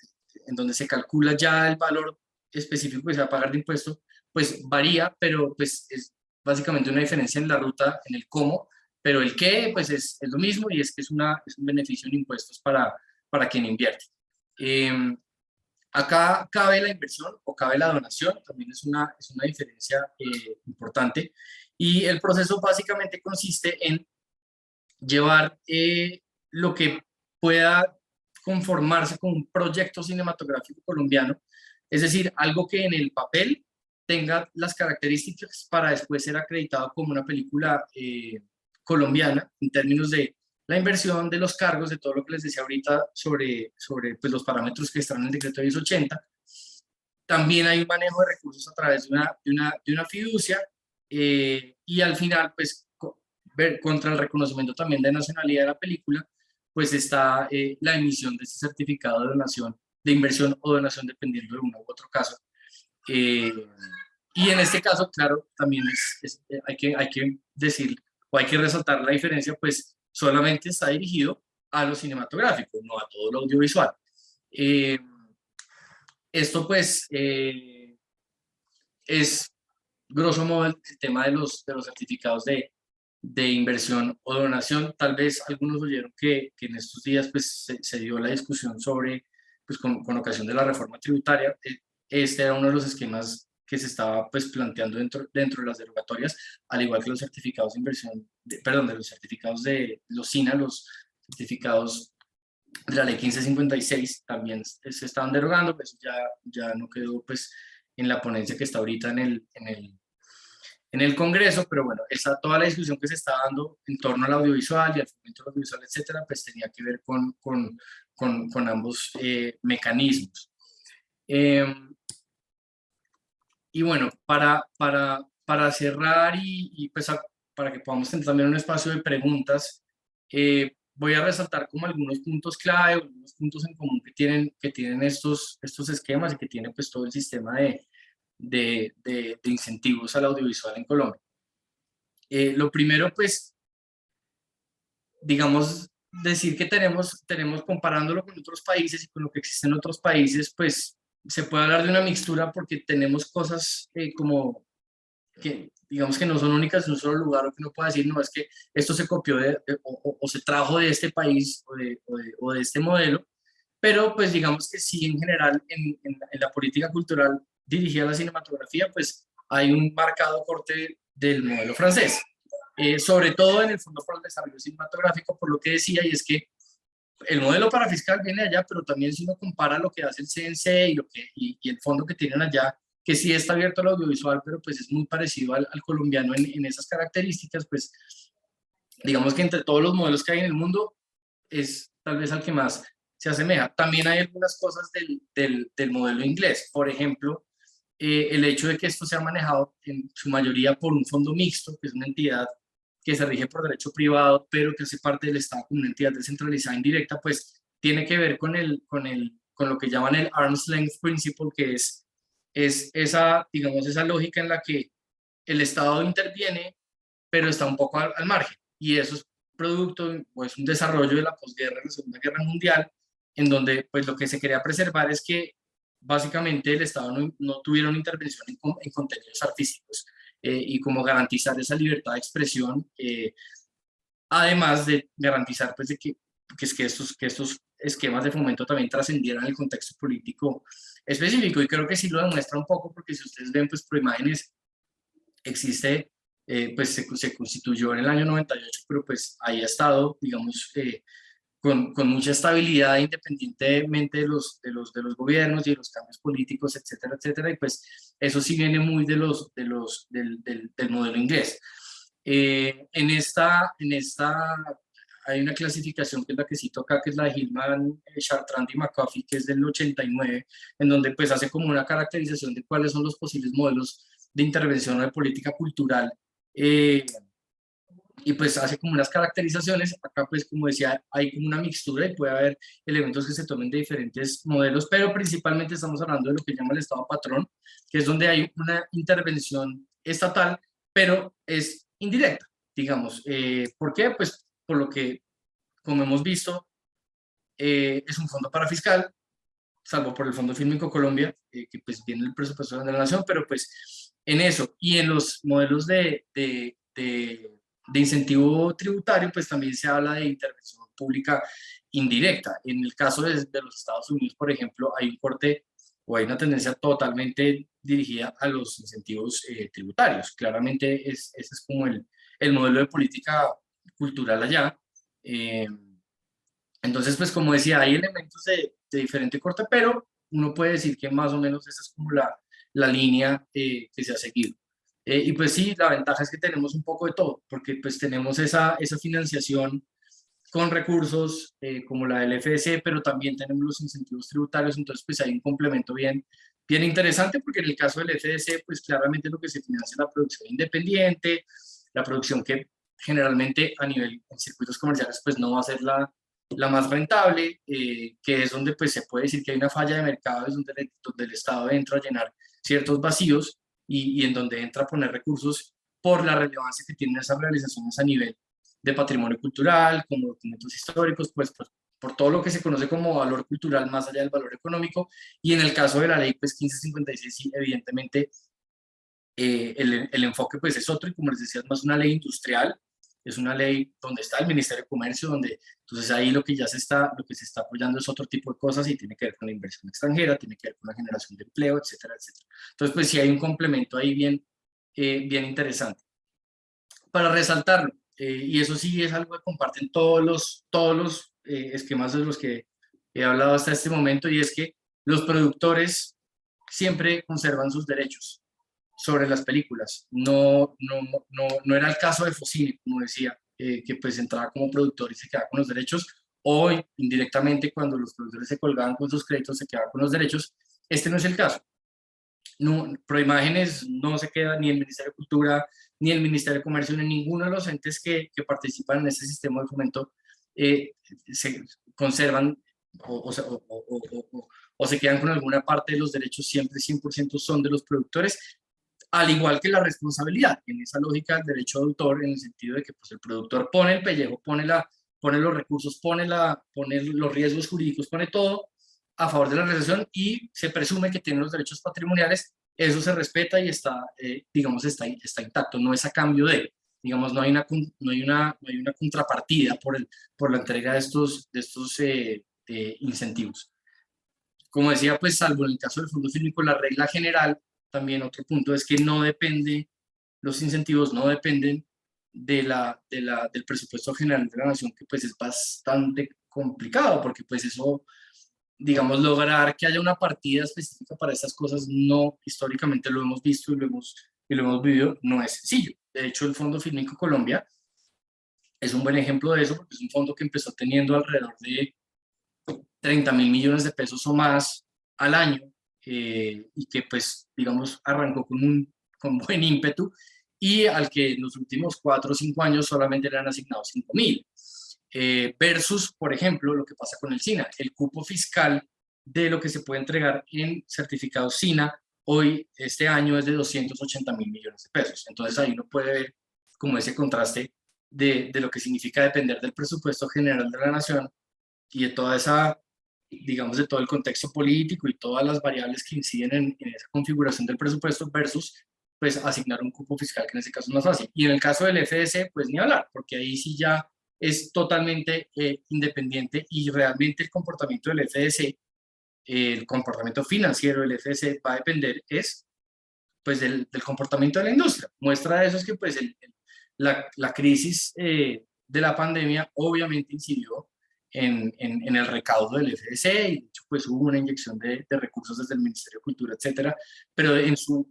donde se calcula ya el valor específico que se va a pagar de impuesto, pues varía, pero pues es básicamente una diferencia en la ruta, en el cómo, pero el qué, pues es lo mismo, y es que es un beneficio en impuestos para quien invierte. Acá cabe la inversión o cabe la donación, también es una diferencia importante, y el proceso básicamente consiste en llevar lo que pueda conformarse con un proyecto cinematográfico colombiano, es decir, algo que en el papel tenga las características para después ser acreditado como una película colombiana en términos de la inversión, de los cargos, de todo lo que les decía ahorita sobre pues, los parámetros que están en el decreto 1080. También hay un manejo de recursos a través de una fiducia, y al final, pues, ver contra el reconocimiento también de nacionalidad de la película, pues está la emisión de este certificado de donación, de inversión o donación, dependiendo de uno u otro caso. Eh, y en este caso, claro, también hay que decir o hay que resaltar la diferencia, pues solamente está dirigido a lo cinematográfico, no a todo lo audiovisual. Eh, Esto pues es grosso modo el tema de los certificados de inversión o donación. Tal vez algunos oyeron que en estos días pues se dio la discusión sobre, pues con ocasión de la reforma tributaria, este era uno de los esquemas que se estaba pues planteando dentro de las derogatorias, al igual que los certificados de inversión, perdón, de los certificados de los SINA, los certificados de la ley 1556 también se estaban derogando, pues ya no quedó pues en la ponencia que está ahorita en el Congreso, pero bueno, toda la discusión que se está dando en torno al audiovisual y al fomento audiovisual, etcétera, pues tenía que ver con ambos mecanismos. Y bueno, para cerrar y pues para que podamos tener también un espacio de preguntas, voy a resaltar como algunos puntos clave, algunos puntos en común que tienen estos esquemas y que tiene pues todo el sistema de incentivos al audiovisual en Colombia. Lo primero, pues, digamos, decir que tenemos comparándolo con otros países y con lo que existe en otros países, pues se puede hablar de una mixtura porque tenemos cosas como que digamos que no son únicas en un solo lugar, o que uno pueda decir, no, es que esto se copió o se trajo de este país o de este modelo, pero pues digamos que sí, en general, en la política cultural dirigida a la cinematografía, pues hay un marcado corte del modelo francés, sobre todo en el Fondo para el Desarrollo Cinematográfico, por lo que decía, y es que el modelo para fiscal viene allá, pero también si uno compara lo que hace el CNC y el fondo que tienen allá, que sí está abierto al audiovisual, pero pues es muy parecido al colombiano en esas características, pues digamos que entre todos los modelos que hay en el mundo es tal vez al que más se asemeja. También hay algunas cosas del modelo inglés, por ejemplo, el hecho de que esto sea manejado en su mayoría por un fondo mixto, que es una entidad que se rige por derecho privado, pero que hace parte del Estado como una entidad descentralizada indirecta, pues tiene que ver con lo que llaman el arm's length principle, que es esa, digamos, esa lógica en la que el Estado interviene, pero está un poco al margen. Y eso es producto, o es un desarrollo de la posguerra, la Segunda Guerra Mundial, en donde pues lo que se quería preservar es que básicamente el Estado no tuviera una intervención en contenidos artísticos, y como garantizar esa libertad de expresión, además de garantizar pues de que estos esquemas de fomento también trascendieran el contexto político específico. Y creo que sí lo demuestra un poco, porque si ustedes ven pues por imágenes, existe, pues se constituyó en el año 98, pero pues ahí ha estado, digamos, con mucha estabilidad independientemente de los gobiernos y de los cambios políticos, etcétera, etcétera. Y pues eso sí viene muy del modelo inglés. En esta hay una clasificación que es la que cito acá, que es la de Hillman, Chartrand y McAfee, que es del 89, en donde pues hace como una caracterización de cuáles son los posibles modelos de intervención o de política cultural, y pues hace como unas caracterizaciones. Acá pues como decía, hay como una mixtura y puede haber elementos que se tomen de diferentes modelos, pero principalmente estamos hablando de lo que llama el Estado patrón, que es donde hay una intervención estatal, pero es indirecta, digamos. ¿Por qué? Pues por lo que, como hemos visto, es un fondo para fiscal, salvo por el Fondo Fílmico Colombia, que pues viene el presupuesto de la nación, pero pues en eso y en los modelos de incentivo tributario, pues también se habla de intervención pública indirecta. En el caso de los Estados Unidos, por ejemplo, hay un corte o hay una tendencia totalmente dirigida a los incentivos tributarios. Claramente ese es como el modelo de política cultural allá. Eh, entonces, pues como decía, hay elementos de diferente corte, pero uno puede decir que más o menos esa es como la línea que se ha seguido. Y pues sí, la ventaja es que tenemos un poco de todo, porque pues tenemos esa financiación con recursos como la del FDC, pero también tenemos los incentivos tributarios. Entonces pues hay un complemento bien interesante, porque en el caso del FDC, pues claramente lo que se financia es la producción independiente, la producción que generalmente a nivel en circuitos comerciales pues no va a ser la más rentable, que es donde pues se puede decir que hay una falla de mercado, es donde el Estado entra a llenar ciertos vacíos, y en donde entra a poner recursos por la relevancia que tienen esas realizaciones a nivel de patrimonio cultural, como documentos históricos, pues por todo lo que se conoce como valor cultural más allá del valor económico. Y en el caso de la ley pues 1556, sí, evidentemente el enfoque pues es otro, y como les decía, es más una ley industrial, es una ley donde está el Ministerio de Comercio, donde entonces ahí lo que se está apoyando es otro tipo de cosas, y tiene que ver con la inversión extranjera, tiene que ver con la generación de empleo, etcétera, etcétera. Entonces pues sí hay un complemento ahí bien interesante. Para resaltarlo, y eso sí es algo que comparten todos los esquemas de los que he hablado hasta este momento, y es que los productores siempre conservan sus derechos sobre las películas. No era el caso de Focine, como decía, que pues entraba como productor y se quedaba con los derechos. Hoy, indirectamente, cuando los productores se colgaban con sus créditos, se quedaban con los derechos. Este no es el caso. no, Proimágenes no se queda ni el Ministerio de Cultura, ni el Ministerio de Comercio, ni ninguno de los entes que participan en ese sistema de fomento eh, se conservan o se quedan con alguna parte de los derechos, siempre 100% son de los productores, al igual que la responsabilidad, en esa lógica del derecho de autor, en el sentido de que pues, el productor pone el pellejo, pone los recursos, pone los riesgos jurídicos, pone todo a favor de la realización y se presume que tiene los derechos patrimoniales, eso se respeta y está, digamos, está intacto, no es a cambio de, digamos, no hay una contrapartida por la entrega de estos incentivos. Como decía, pues salvo en el caso del fondo fílmico, la regla general, también otro punto es que no depende, los incentivos no dependen del presupuesto general de la nación, que pues es bastante complicado, porque pues eso, digamos, lograr que haya una partida específica para estas cosas, no, históricamente lo hemos visto y lo hemos vivido, no es sencillo. De hecho, el Fondo Fílmico Colombia es un buen ejemplo de eso, porque es un fondo que empezó teniendo alrededor de 30.000 millones de pesos o más al año, y que pues, digamos, arrancó con buen ímpetu y al que en los últimos 4 o 5 años solamente le han asignado 5.000. Versus, por ejemplo, lo que pasa con el SINA. El cupo fiscal de lo que se puede entregar en certificados SINA hoy, este año, es de 280.000 millones de pesos. Entonces ahí uno puede ver como ese contraste de lo que significa depender del presupuesto general de la nación y de toda esa, digamos, de todo el contexto político y todas las variables que inciden en esa configuración del presupuesto versus, pues, asignar un cupo fiscal, que en ese caso es más fácil. Y en el caso del FDC, pues ni hablar, porque ahí sí ya es totalmente independiente y realmente el comportamiento del FDC, el comportamiento financiero del FDC va a depender es pues del comportamiento de la industria. Muestra de eso es que pues la crisis de la pandemia obviamente incidió en el recaudo del FDC y de hecho pues hubo una inyección de recursos desde el Ministerio de Cultura, etcétera, pero en sus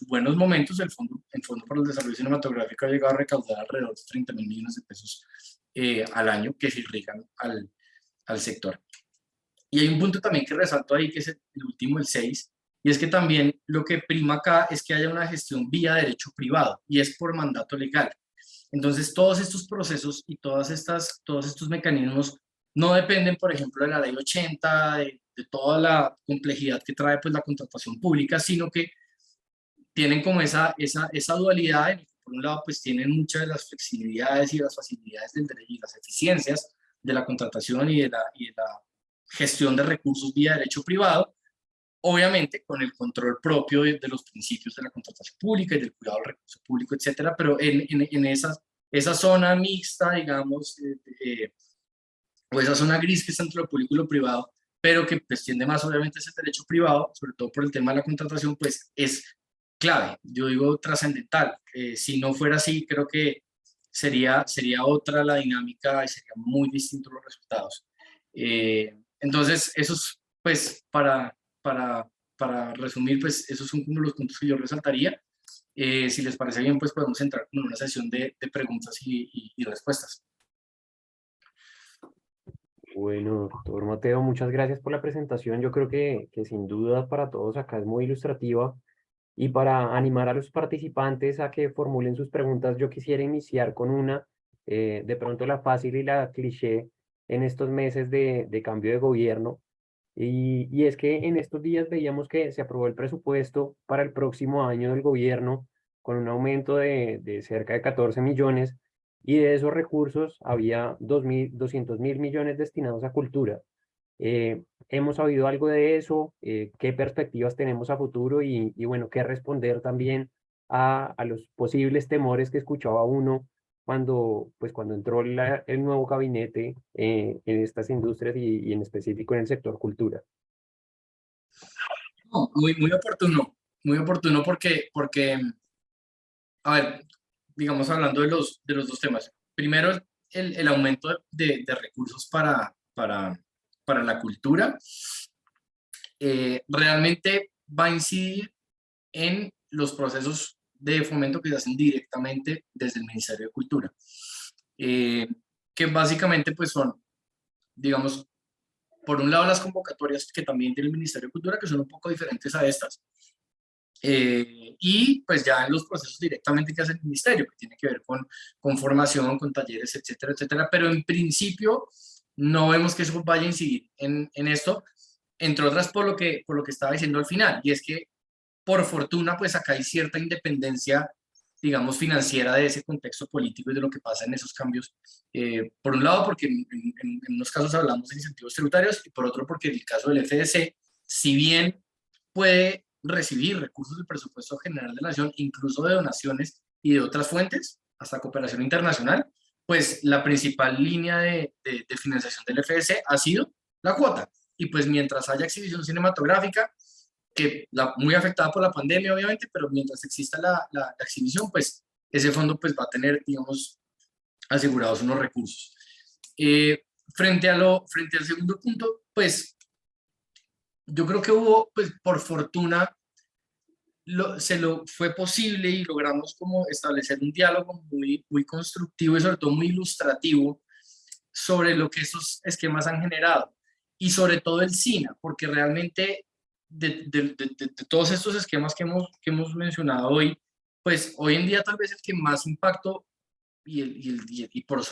buenos momentos el Fondo para el Desarrollo Cinematográfico ha llegado a recaudar alrededor de 30.000 millones de pesos al año que se irrigan al sector. Y hay un punto también que resalto ahí, que es el último, el 6, y es que también lo que prima acá es que haya una gestión vía derecho privado, y es por mandato legal. Entonces, todos estos procesos y todos estos mecanismos no dependen, por ejemplo, de la ley 80, de toda la complejidad que trae pues, la contratación pública, sino que tienen como esa dualidad, en que por un lado pues tienen muchas de las flexibilidades y las facilidades del derecho y las eficiencias de la contratación y de la gestión de recursos vía derecho privado, obviamente con el control propio de los principios de la contratación pública y del cuidado del recurso público, etcétera, pero en esa zona mixta, digamos, o esa zona gris que está entre lo público y lo privado, pero que pues tiende más obviamente ese derecho privado, sobre todo por el tema de la contratación, pues es clave, yo digo trascendental. Si no fuera así, creo que sería otra la dinámica y sería muy distintos los resultados. Entonces, esos, pues, para resumir, pues, esos son como los puntos que yo resaltaría. Si les parece bien, pues podemos entrar en una sesión de preguntas y respuestas. Bueno, doctor Mateo, muchas gracias por la presentación. Yo creo que sin duda para todos acá es muy ilustrativa y para animar a los participantes a que formulen sus preguntas, yo quisiera iniciar con una, de pronto la fácil y la cliché en estos meses de cambio de gobierno. Y es que en estos días veíamos que se aprobó el presupuesto para el próximo año del gobierno con un aumento de cerca de 14 millones y de esos recursos había 200.000 millones destinados a cultura. ¿Hemos sabido algo de eso? ¿Qué perspectivas tenemos a futuro? Y bueno, qué responder también a los posibles temores que escuchaba uno cuando entró el nuevo gabinete en estas industrias y en específico en el sector cultura. No, muy oportuno porque a ver, digamos, hablando de los dos temas. Primero, el aumento de recursos para la cultura realmente va a incidir en los procesos de fomento que se hacen directamente desde el Ministerio de Cultura, eh, que básicamente pues son, digamos, por un lado las convocatorias que también tiene el Ministerio de Cultura, que son un poco diferentes a estas, Y pues ya en los procesos directamente que hace el ministerio, que tiene que ver con formación, con talleres, etcétera, etcétera, pero en principio no vemos que eso vaya a incidir en esto, entre otras por lo que estaba diciendo al final, y es que por fortuna pues acá hay cierta independencia, digamos, financiera de ese contexto político y de lo que pasa en esos cambios. Por un lado, porque en unos casos hablamos de incentivos tributarios, y por otro, porque en el caso del FDC, si bien puede recibir recursos del presupuesto general de la nación, incluso de donaciones y de otras fuentes, hasta cooperación internacional, pues la principal línea de financiación del FDC ha sido la cuota. Y pues mientras haya exhibición cinematográfica, muy afectada por la pandemia, obviamente, pero mientras exista la exhibición, pues ese fondo pues va a tener, digamos, asegurados unos recursos. Frente al segundo punto, pues yo creo que hubo, pues por fortuna, se lo fue posible y logramos como establecer un diálogo muy constructivo y sobre todo muy ilustrativo sobre lo que estos esquemas han generado y sobre todo el SINA, porque realmente de todos estos esquemas que hemos mencionado hoy, pues hoy en día tal vez el que más impacto y por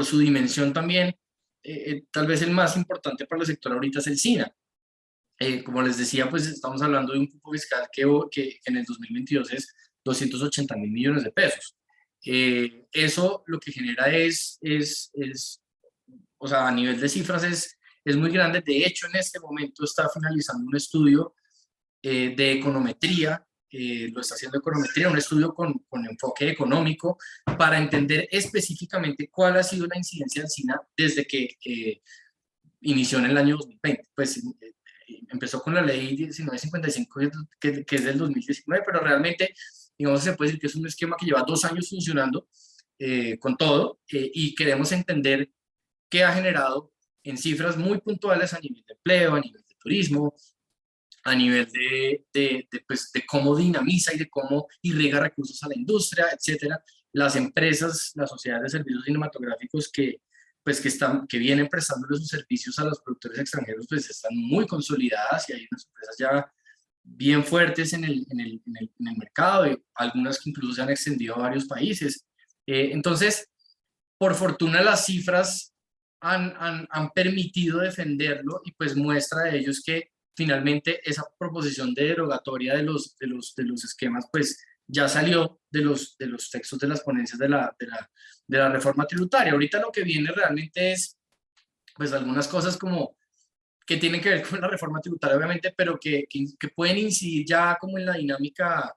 su dimensión también, tal vez el más importante para el sector ahorita es el SINA. Como les decía, pues estamos hablando de un cupo fiscal que en el 2022 es 280.000 millones de pesos. Eso lo que genera o sea, a nivel de cifras es muy grande. De hecho, en este momento está finalizando un estudio de econometría, lo está haciendo econometría, un estudio con enfoque económico para entender específicamente cuál ha sido la incidencia del SINA desde que inició en el año 2020. Pues empezó con la ley 1955, que es del 2019, pero realmente, digamos, se puede decir que es un esquema que lleva 2 años funcionando con todo, y queremos entender qué ha generado en cifras muy puntuales a nivel de empleo, a nivel de turismo, a nivel pues, de cómo dinamiza y de cómo irriga recursos a la industria, etcétera. Las empresas, las sociedades de servicios cinematográficos que vienen prestándole sus servicios a los productores extranjeros, pues están muy consolidadas y hay unas empresas ya bien fuertes en el mercado, y algunas que incluso se han extendido a varios países. Entonces, por fortuna las cifras han permitido defenderlo, y pues muestra de ellos que finalmente esa proposición de derogatoria de los esquemas pues ya salió de los textos de las ponencias de la reforma tributaria. Ahorita lo que viene realmente es pues algunas cosas como que tienen que ver con la reforma tributaria obviamente, pero que pueden incidir ya como en la dinámica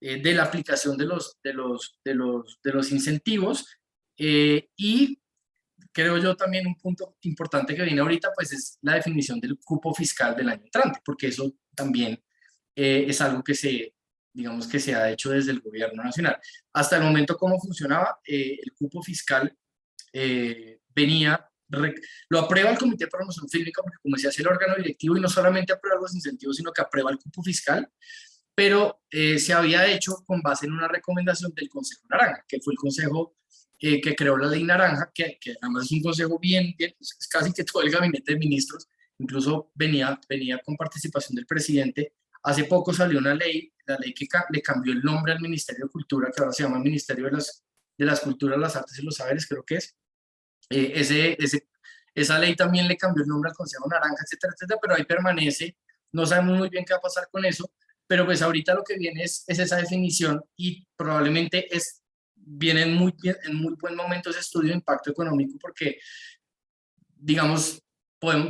de la aplicación de los incentivos. Y creo yo también un punto importante que viene ahorita, pues es la definición del cupo fiscal del año entrante, porque eso también es algo que digamos que se ha hecho desde el gobierno nacional. Hasta el momento, ¿cómo funcionaba? El cupo fiscal venía, lo aprueba el Comité de Promoción Fílmica, porque como decía, es el órgano directivo y no solamente aprueba los incentivos, sino que aprueba el cupo fiscal, pero se había hecho con base en una recomendación del Consejo Naranja, que fue el consejo que creó la ley naranja, que además es un consejo bien, es casi que todo el gabinete de ministros, incluso venía con participación del presidente. Hace poco salió una ley, la ley que le cambió el nombre al Ministerio de Cultura, que ahora se llama Ministerio de las Culturas, las Artes y los Saberes, creo que es. Eh, ese, ese, esa ley también le cambió el nombre al Consejo Naranja, etcétera, etcétera, pero ahí permanece. No sabemos muy bien qué va a pasar con eso, pero pues ahorita lo que viene es esa definición, y probablemente viene en muy buen momento ese estudio de impacto económico, porque, digamos,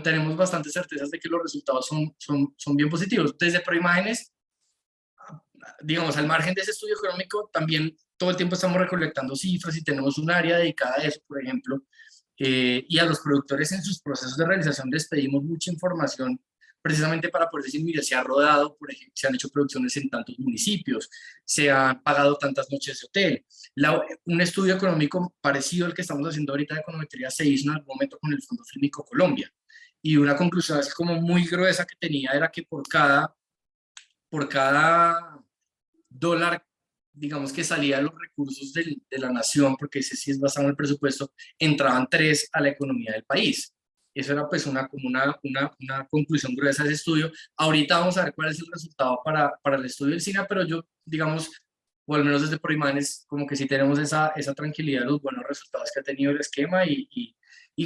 tenemos bastantes certezas de que los resultados son bien positivos. Desde Proimágenes, digamos, al margen de ese estudio económico, también todo el tiempo estamos recolectando cifras y tenemos un área dedicada a eso, por ejemplo, y a los productores en sus procesos de realización les pedimos mucha información precisamente para poder decir, mire, se ha rodado, por ejemplo, se han hecho producciones en tantos municipios, se han pagado tantas noches de hotel. Un estudio económico parecido al que estamos haciendo ahorita de econometría se hizo en algún momento con el Fondo Fílmico Colombia, y una conclusión así como muy gruesa que tenía era que por cada dólar, digamos, que salía de los recursos de la nación, porque ese sí es basado en el presupuesto, entraban 3 a la economía del país. Eso era pues como una conclusión gruesa de ese estudio. Ahorita vamos a ver cuál es el resultado para el estudio del SINA, pero yo, digamos, o al menos desde Proimanes, como que sí tenemos esa tranquilidad de los buenos resultados que ha tenido el esquema y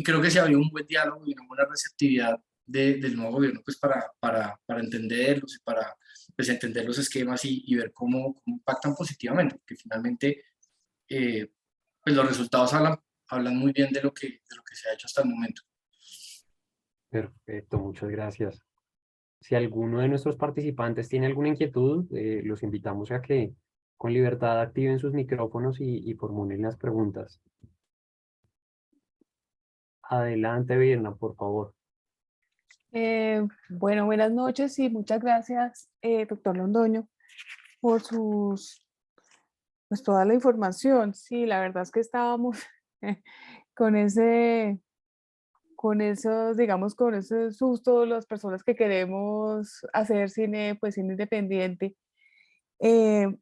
creo que sí ha habido un buen diálogo y una buena receptividad del nuevo gobierno pues para entenderlos y para pues, entender los esquemas y ver cómo impactan positivamente, porque finalmente eh, pues los resultados hablan muy bien de lo que se ha hecho hasta el momento. Perfecto, muchas gracias. Si alguno de nuestros participantes tiene alguna inquietud, los invitamos a que con libertad activen sus micrófonos y formulen las preguntas. Adelante, Virna, por favor. Bueno, buenas noches y muchas gracias, doctor Londoño, por pues toda la información. Sí, la verdad es que estábamos con con esos, digamos, con ese susto, las personas que queremos hacer cine, pues cine independiente. Eh,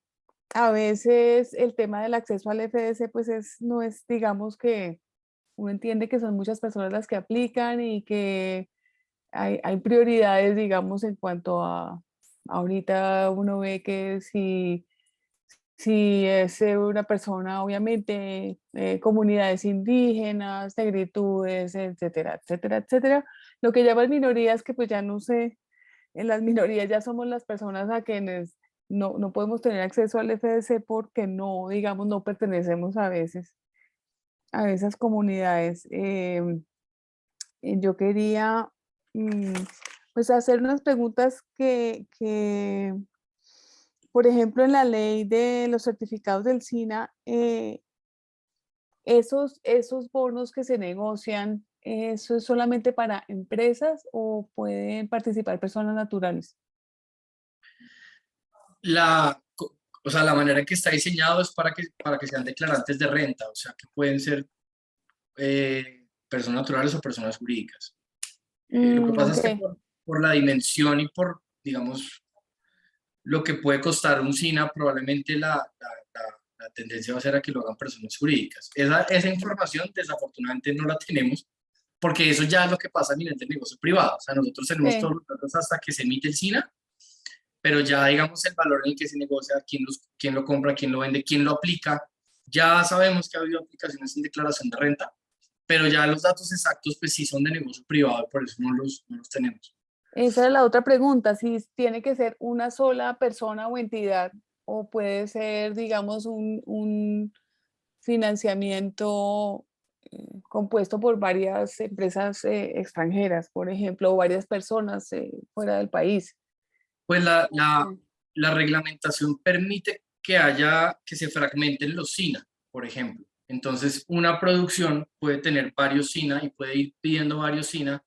a veces el tema del acceso al FDC, pues no es, digamos que uno entiende que son muchas personas las que aplican y que hay prioridades, digamos, en cuanto a, ahorita uno ve que si es una persona, obviamente, comunidades indígenas, negritudes, etcétera, etcétera, etcétera. Lo que llaman minorías, que pues ya no sé, en las minorías ya somos las personas a quienes no podemos tener acceso al FDC porque no, digamos, no pertenecemos a veces a esas comunidades. Yo quería mm, pues hacer unas preguntas por ejemplo, en la ley de los certificados del SINA, esos bonos que se negocian, ¿eso es solamente para empresas o pueden participar personas naturales? O sea, la manera en que está diseñado es para que sean declarantes de renta, o sea, que pueden ser personas naturales o personas jurídicas. Lo que pasa Ok, es que por la dimensión y por, digamos, lo que puede costar un SINA, probablemente la tendencia va a ser a que lo hagan personas jurídicas. Esa información, desafortunadamente, no la tenemos, porque eso ya es lo que pasa a nivel del negocio privado. O sea, nosotros tenemos sí. todos los datos hasta que se emite el SINA, pero ya, digamos, el valor en el que se negocia, quién lo compra, quién lo vende, quién lo aplica, ya sabemos que ha habido aplicaciones sin declaración de renta, pero ya los datos exactos, pues sí son de negocio privado, por eso no los tenemos. Esa es la otra pregunta, si tiene que ser una sola persona o entidad o puede ser, digamos, un financiamiento compuesto por varias empresas extranjeras, por ejemplo, o varias personas fuera del país. Pues la, No la, sé. la reglamentación permite que se fragmenten los SINA, por ejemplo. Entonces, una producción puede tener varios SINA y puede ir pidiendo varios SINA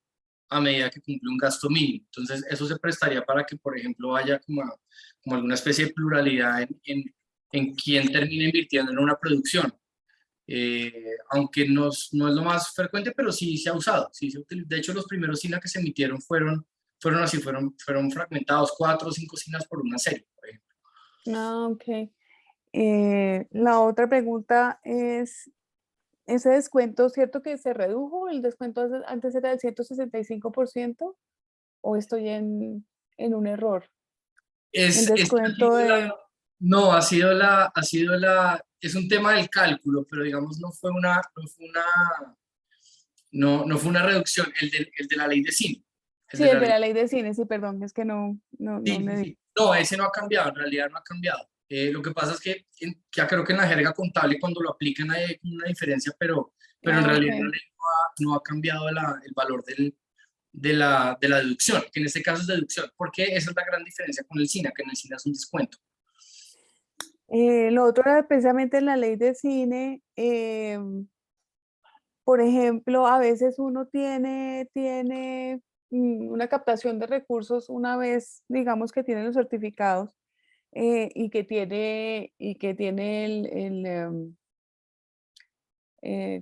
a medida que cumple un gasto mínimo. Entonces, eso se prestaría para que, por ejemplo, haya como alguna especie de pluralidad en quién termina invirtiendo en una producción. Aunque no es lo más frecuente, pero sí se ha usado. Sí de hecho, los primeros SINA que se emitieron fueron así, fueron fragmentados, 4 o 5 SINAs por una serie, por ejemplo. Ah, ok. La otra pregunta es, ese descuento, ¿cierto que se redujo? ¿El descuento antes era del 165% o estoy en un error? El Ha descuento sido de... no, es un tema del cálculo, pero digamos no fue una reducción, el de la ley de cine, el Sí, de el la de ley. la ley de cine, sí, perdón, es que no Sí, le sí, di. sí. No, ese no ha cambiado, en realidad no ha cambiado. Lo que pasa es que ya creo que en la jerga contable cuando lo aplican hay una diferencia, pero en Ah, ok. realidad la ley no ha cambiado el valor de la deducción, que en este caso es deducción, porque esa es la gran diferencia con el SINA, que en el SINA es un descuento. Lo otro era precisamente en la ley de cine. Por ejemplo, a veces uno tiene una captación de recursos una vez, digamos que tiene los certificados y que tiene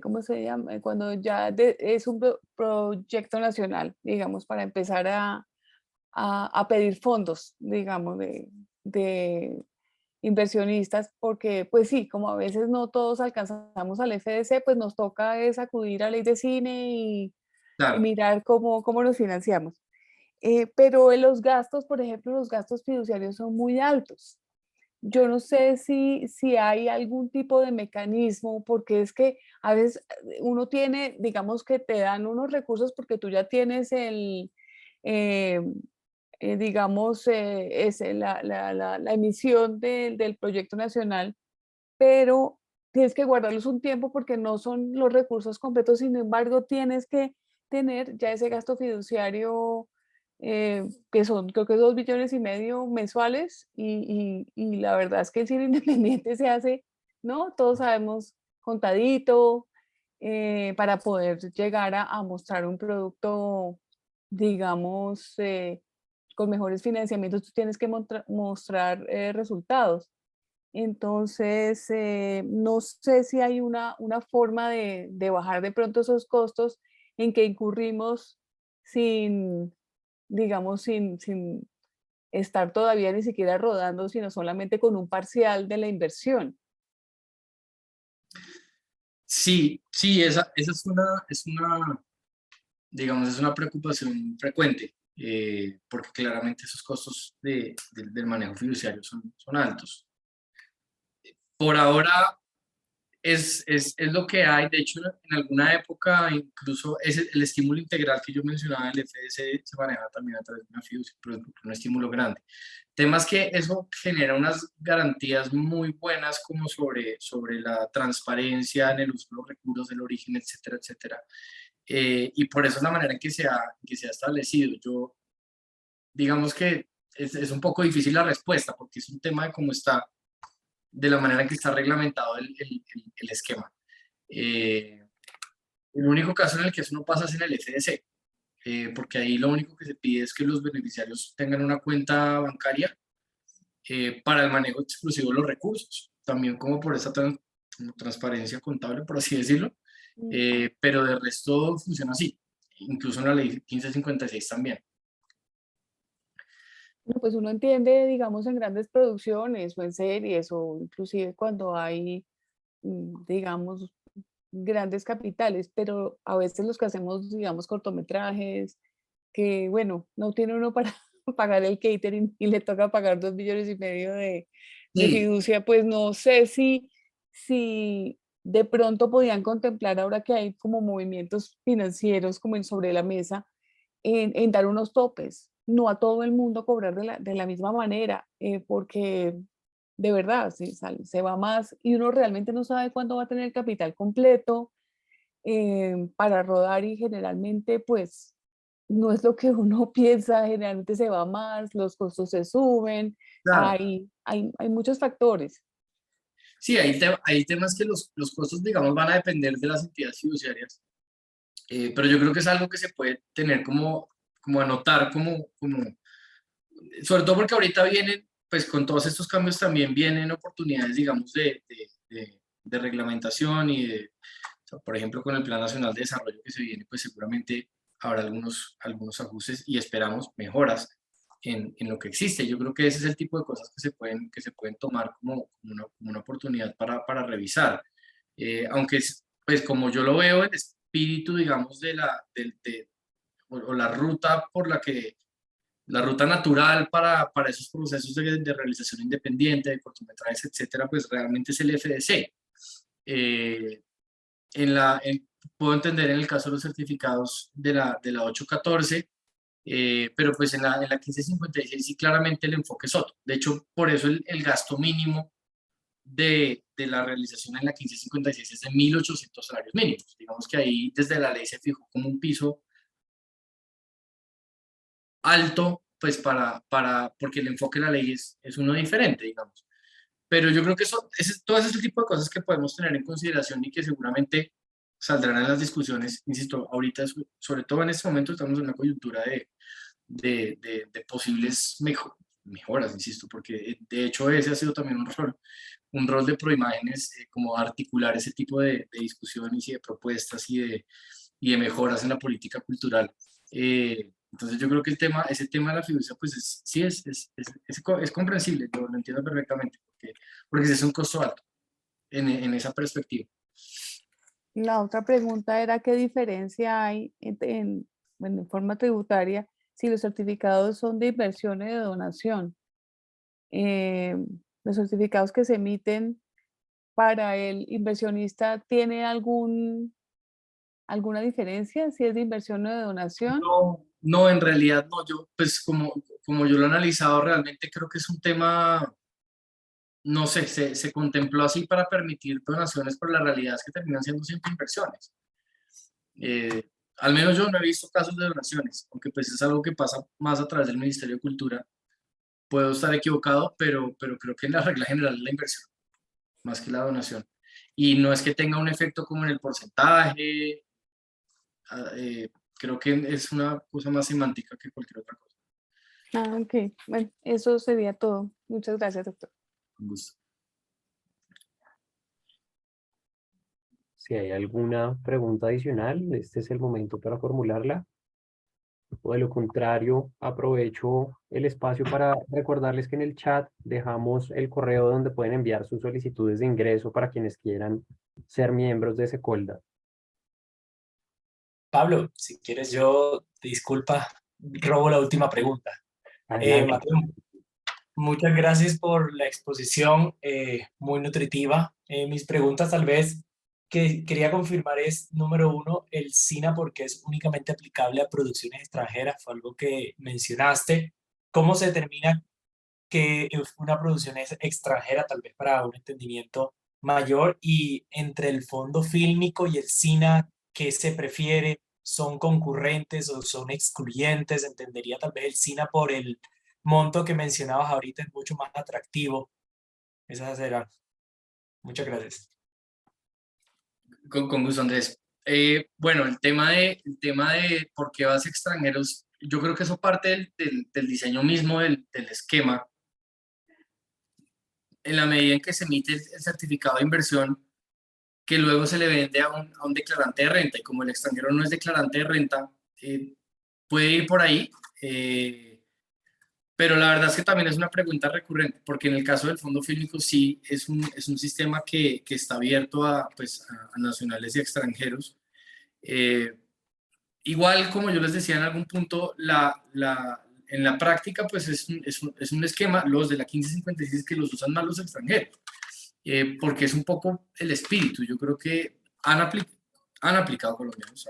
¿cómo se llama? Cuando ya es un proyecto nacional, digamos, para empezar a pedir fondos, digamos, de inversionistas, porque pues sí, como a veces no todos alcanzamos al FDC, pues nos toca es acudir a ley de cine claro. mirar cómo nos financiamos. Pero en los gastos, por ejemplo, los gastos fiduciarios son muy altos. Yo no sé si hay algún tipo de mecanismo, porque es que a veces uno tiene, digamos que te dan unos recursos porque tú ya tienes eh, digamos, la emisión del proyecto nacional, pero tienes que guardarlos un tiempo porque no son los recursos completos, sin embargo, tienes que tener ya ese gasto fiduciario, que son creo que 2,5 billones mensuales, y la verdad es que el cine independiente se hace, ¿no? Todos sabemos, contadito, para poder llegar a mostrar un producto, digamos, con mejores financiamientos, tú tienes que mostrar resultados. Entonces, no sé si hay una forma de bajar de pronto esos costos en que incurrimos sin, digamos, sin estar todavía ni siquiera rodando, sino solamente con un parcial de la inversión. Sí, sí, esa digamos, es una preocupación frecuente, porque claramente esos costos del manejo fiduciario son altos. Por ahora es lo que hay. De hecho, en alguna época incluso el estímulo integral que yo mencionaba, el FDC, se maneja también a través de una fiducia, pero es un estímulo grande. Temas que eso genera unas garantías muy buenas como sobre la transparencia en el uso de los recursos, el origen, etcétera, etcétera. Y por eso es la manera en que se ha establecido. Yo, digamos que es un poco difícil la respuesta porque es un tema de cómo está, de la manera en que está reglamentado el esquema. Eh, el único caso en el que eso no pasa es en el FDC, porque ahí lo único que se pide es que los beneficiarios tengan una cuenta bancaria para el manejo exclusivo de los recursos, también como por esa como transparencia contable, por así decirlo, Mm. pero de resto funciona así, incluso en la ley 1556 también. No, pues uno entiende, digamos, en grandes producciones o en series o inclusive cuando hay, digamos, grandes capitales, pero a veces los que hacemos, digamos, cortometrajes, que bueno, no tiene uno para pagar el catering y le toca pagar 2,5 billones de Sí, fiducia, pues no sé si de pronto podían contemplar ahora que hay como movimientos financieros como sobre la mesa, en dar unos topes, no a todo el mundo cobrar de la misma manera, porque de verdad se va más y uno realmente no sabe cuándo va a tener el capital completo, para rodar, y generalmente pues no es lo que uno piensa, generalmente se va más, los costos se suben, claro. hay muchos factores. Sí, hay temas que los costos, digamos, van a depender de las entidades fiduciarias, pero yo creo que es algo que se puede tener como anotar, sobre todo porque ahorita vienen, pues con todos estos cambios también vienen oportunidades, digamos, de reglamentación o sea, por ejemplo, con el Plan Nacional de Desarrollo que se viene, pues seguramente habrá algunos ajustes y esperamos mejoras en lo que existe. Yo creo que ese es el tipo de cosas que se pueden tomar como una oportunidad para revisar. Aunque pues como yo lo veo, el espíritu, digamos, o la ruta por la ruta natural para esos procesos de realización independiente, de cortometrajes, etcétera, pues realmente es el FDC. Eh, en la, en- Puedo entender en el caso de los certificados de la 814, pero pues en la 1556 sí claramente el enfoque es otro. De hecho, por eso el gasto mínimo de la realización en la 1556 es de 1.800 salarios mínimos. Digamos que ahí desde la ley se fijó como un piso alto, pues porque el enfoque de la ley es uno diferente, digamos. Pero yo creo que todo ese tipo de cosas que podemos tener en consideración y que seguramente saldrán en las discusiones, insisto, ahorita, sobre todo en este momento, estamos en una coyuntura de posibles mejoras, insisto, porque de hecho ese ha sido también un rol de Proimágenes, como articular ese tipo de discusiones y de propuestas y de mejoras en la política cultural. Entonces yo creo que ese tema de la fiducia, pues sí es comprensible, yo lo entiendo perfectamente, porque ese es un costo alto en esa perspectiva. La otra pregunta era qué diferencia hay bueno, en forma tributaria si los certificados son de inversión o de donación. Eh, los certificados que se emiten para el inversionista, ¿tiene alguna diferencia si es de inversión o de donación? No, no, en realidad no, yo pues como yo lo he analizado realmente creo que es un tema, no sé, se contempló así para permitir donaciones, pero la realidad es que terminan siendo siempre inversiones. Eh, Al menos yo no he visto casos de donaciones, aunque pues es algo que pasa más a través del Ministerio de Cultura. Puedo estar equivocado, pero creo que en la regla general es la inversión, más que la donación. Y no es que tenga un efecto como en el porcentaje, creo que es una cosa más semántica que cualquier otra cosa. Ah, ok. Bueno, eso sería todo. Muchas gracias, doctor. Con gusto. Si hay alguna pregunta adicional, este es el momento para formularla. O de lo contrario, aprovecho el espacio para recordarles que en el chat dejamos el correo donde pueden enviar sus solicitudes de ingreso para quienes quieran ser miembros de Secolda. Pablo, si quieres yo, disculpa, robo la última pregunta. Adelante. Mateo, muchas gracias por la exposición, muy nutritiva. Mis preguntas tal vez que quería confirmar es, número uno, el SINA porque es únicamente aplicable a producciones extranjeras, fue algo que mencionaste. ¿Cómo se determina que una producción es extranjera, tal vez para un entendimiento mayor? Y entre el fondo fílmico y el SINA, ¿qué se prefiere? ¿Son concurrentes o son excluyentes? Entendería tal vez el SINA por el monto que mencionabas ahorita, es mucho más atractivo. Esas serán. Muchas gracias. Con gusto, Andrés. Bueno, el tema de por qué vas extranjeros, yo creo que eso parte del diseño mismo del esquema. En la medida en que se emite el certificado de inversión, que luego se le vende a un declarante de renta, y como el extranjero no es declarante de renta, puede ir por ahí, pero la verdad es que también es una pregunta recurrente, porque en el caso del fondo fílmico sí es un sistema que está abierto a, pues, a nacionales y extranjeros. Eh, Igual, como yo les decía en algún punto, en la práctica, pues es un esquema, los de la 1556 que los usan más los extranjeros, porque es un poco el espíritu. Yo creo que han aplicado colombianos,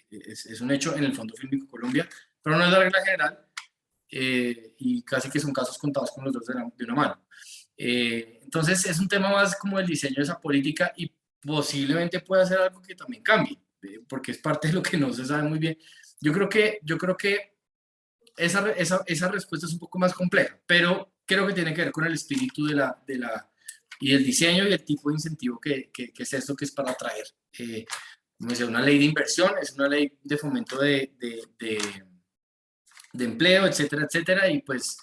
es un hecho en el Fondo Fílmico Colombia, pero no es la regla general, y casi que son casos contados con los dos de una mano. Entonces es un tema más como el diseño de esa política y posiblemente pueda ser algo que también cambie, porque es parte de lo que no se sabe muy bien. Yo creo que esa respuesta es un poco más compleja, pero creo que tiene que ver con el espíritu y el diseño y el tipo de incentivo que es esto que es para atraer. Como decía, una ley de inversión, es una ley de fomento de empleo, etcétera, etcétera, y pues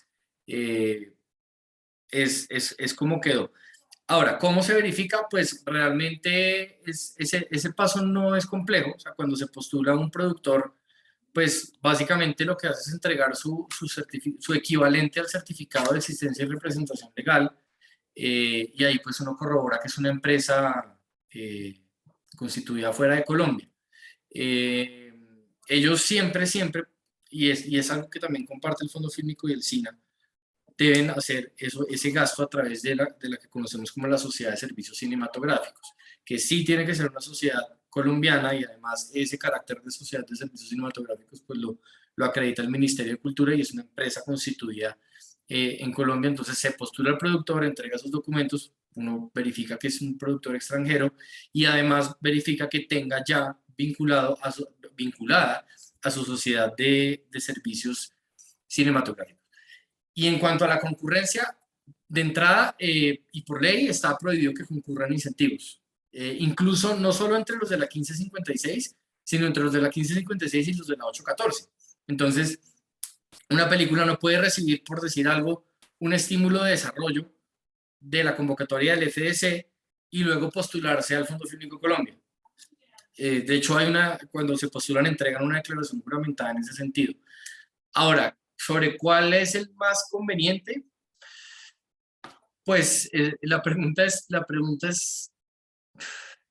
es como quedó. Ahora, ¿cómo se verifica? Pues realmente ese paso no es complejo. O sea, cuando se postula un productor, pues básicamente lo que hace es entregar su equivalente al certificado de existencia y representación legal, y ahí pues uno corrobora que es una empresa constituida fuera de Colombia. Ellos siempre, y es algo que también comparte el Fondo Fílmico y el SINA, deben hacer ese gasto a través de la que conocemos como la Sociedad de Servicios Cinematográficos, que sí tiene que ser una sociedad colombiana y además ese carácter de sociedad de servicios cinematográficos pues lo acredita el Ministerio de Cultura y es una empresa constituida en Colombia. Entonces se postula el productor, entrega sus documentos, uno verifica que es un productor extranjero y además verifica que tenga ya vinculada a su sociedad de servicios cinematográficos. Y en cuanto a la concurrencia, de entrada y por ley está prohibido que concurran incentivos. Incluso no solo entre los de la 1556, sino entre los de la 1556 y los de la 814. Entonces, una película no puede recibir, por decir algo, un estímulo de desarrollo de la convocatoria del FDC y luego postularse al Fondo Fílmico Colombia. De hecho, cuando se postulan, entregan una declaración juramentada en ese sentido. Ahora, sobre cuál es el más conveniente, pues la pregunta es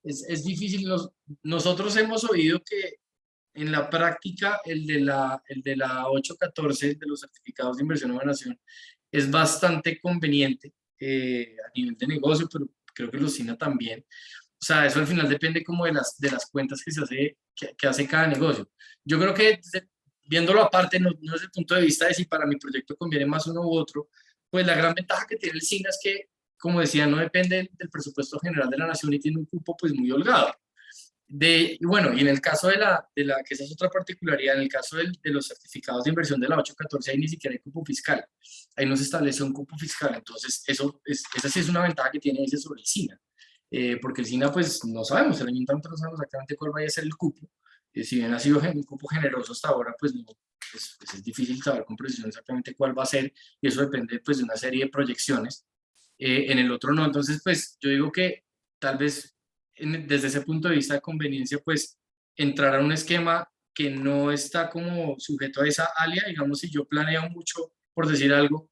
es difícil. Nosotros hemos oído que en la práctica el de la 814 de los certificados de inversión o donación es bastante conveniente a nivel de negocio, pero creo que los SINA también. O sea, eso al final depende como de las cuentas que hace cada negocio. Yo creo que viéndolo aparte, no desde el punto de vista de si para mi proyecto conviene más uno u otro, pues la gran ventaja que tiene el SINA es que, como decía, no depende del presupuesto general de la nación y tiene un cupo pues muy holgado. Y bueno, y en el caso que esa es otra particularidad, en el caso de los certificados de inversión de la 814, ahí ni siquiera hay cupo fiscal, ahí no se establece un cupo fiscal, entonces esa sí es una ventaja que tiene ese sobre el SINA, porque el SINA pues no sabemos, el ayuntamiento no sabemos exactamente cuál vaya a ser el cupo, si bien ha sido un cupo generoso hasta ahora, pues no, pues es difícil saber con precisión exactamente cuál va a ser, y eso depende pues de una serie de proyecciones. En el otro no, entonces pues yo digo que tal vez desde ese punto de vista de conveniencia, pues entrar a un esquema que no está como sujeto a esa alia, digamos, si yo planeo mucho, por decir algo,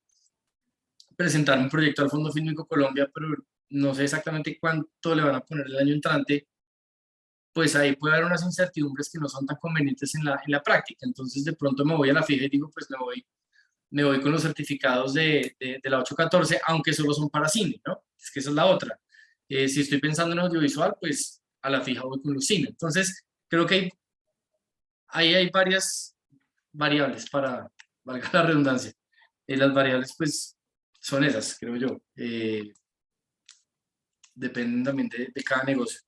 presentar un proyecto al Fondo Fílmico Colombia, pero no sé exactamente cuánto le van a poner el año entrante, pues ahí puede haber unas incertidumbres que no son tan convenientes en la práctica. Entonces de pronto me voy a la fija y digo, pues me voy con los certificados de la 814, aunque solo son para cine, ¿no? Es que esa es la otra. Si estoy pensando en audiovisual, pues a la fija voy con los cine. Entonces, creo que ahí hay varias variables valga la redundancia. Las variables, pues, son esas, creo yo. Dependen también de cada negocio.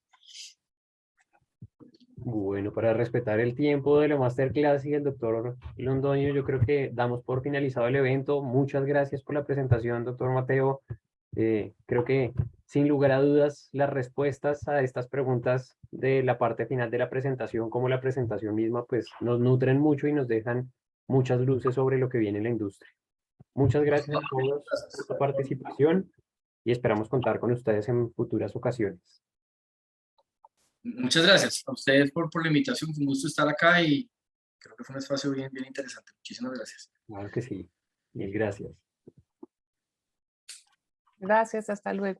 Bueno, para respetar el tiempo de la masterclass y el doctor Londoño, yo creo que damos por finalizado el evento. Muchas gracias por la presentación, doctor Mateo. Creo que sin lugar a dudas las respuestas a estas preguntas de la parte final de la presentación, como la presentación misma, pues nos nutren mucho y nos dejan muchas luces sobre lo que viene en la industria. Muchas gracias a todos por su participación y esperamos contar con ustedes en futuras ocasiones. Muchas gracias a ustedes por la invitación. Fue un gusto estar acá y creo que fue un espacio bien interesante. Muchísimas gracias. Claro que sí. Mil gracias. Gracias, hasta luego.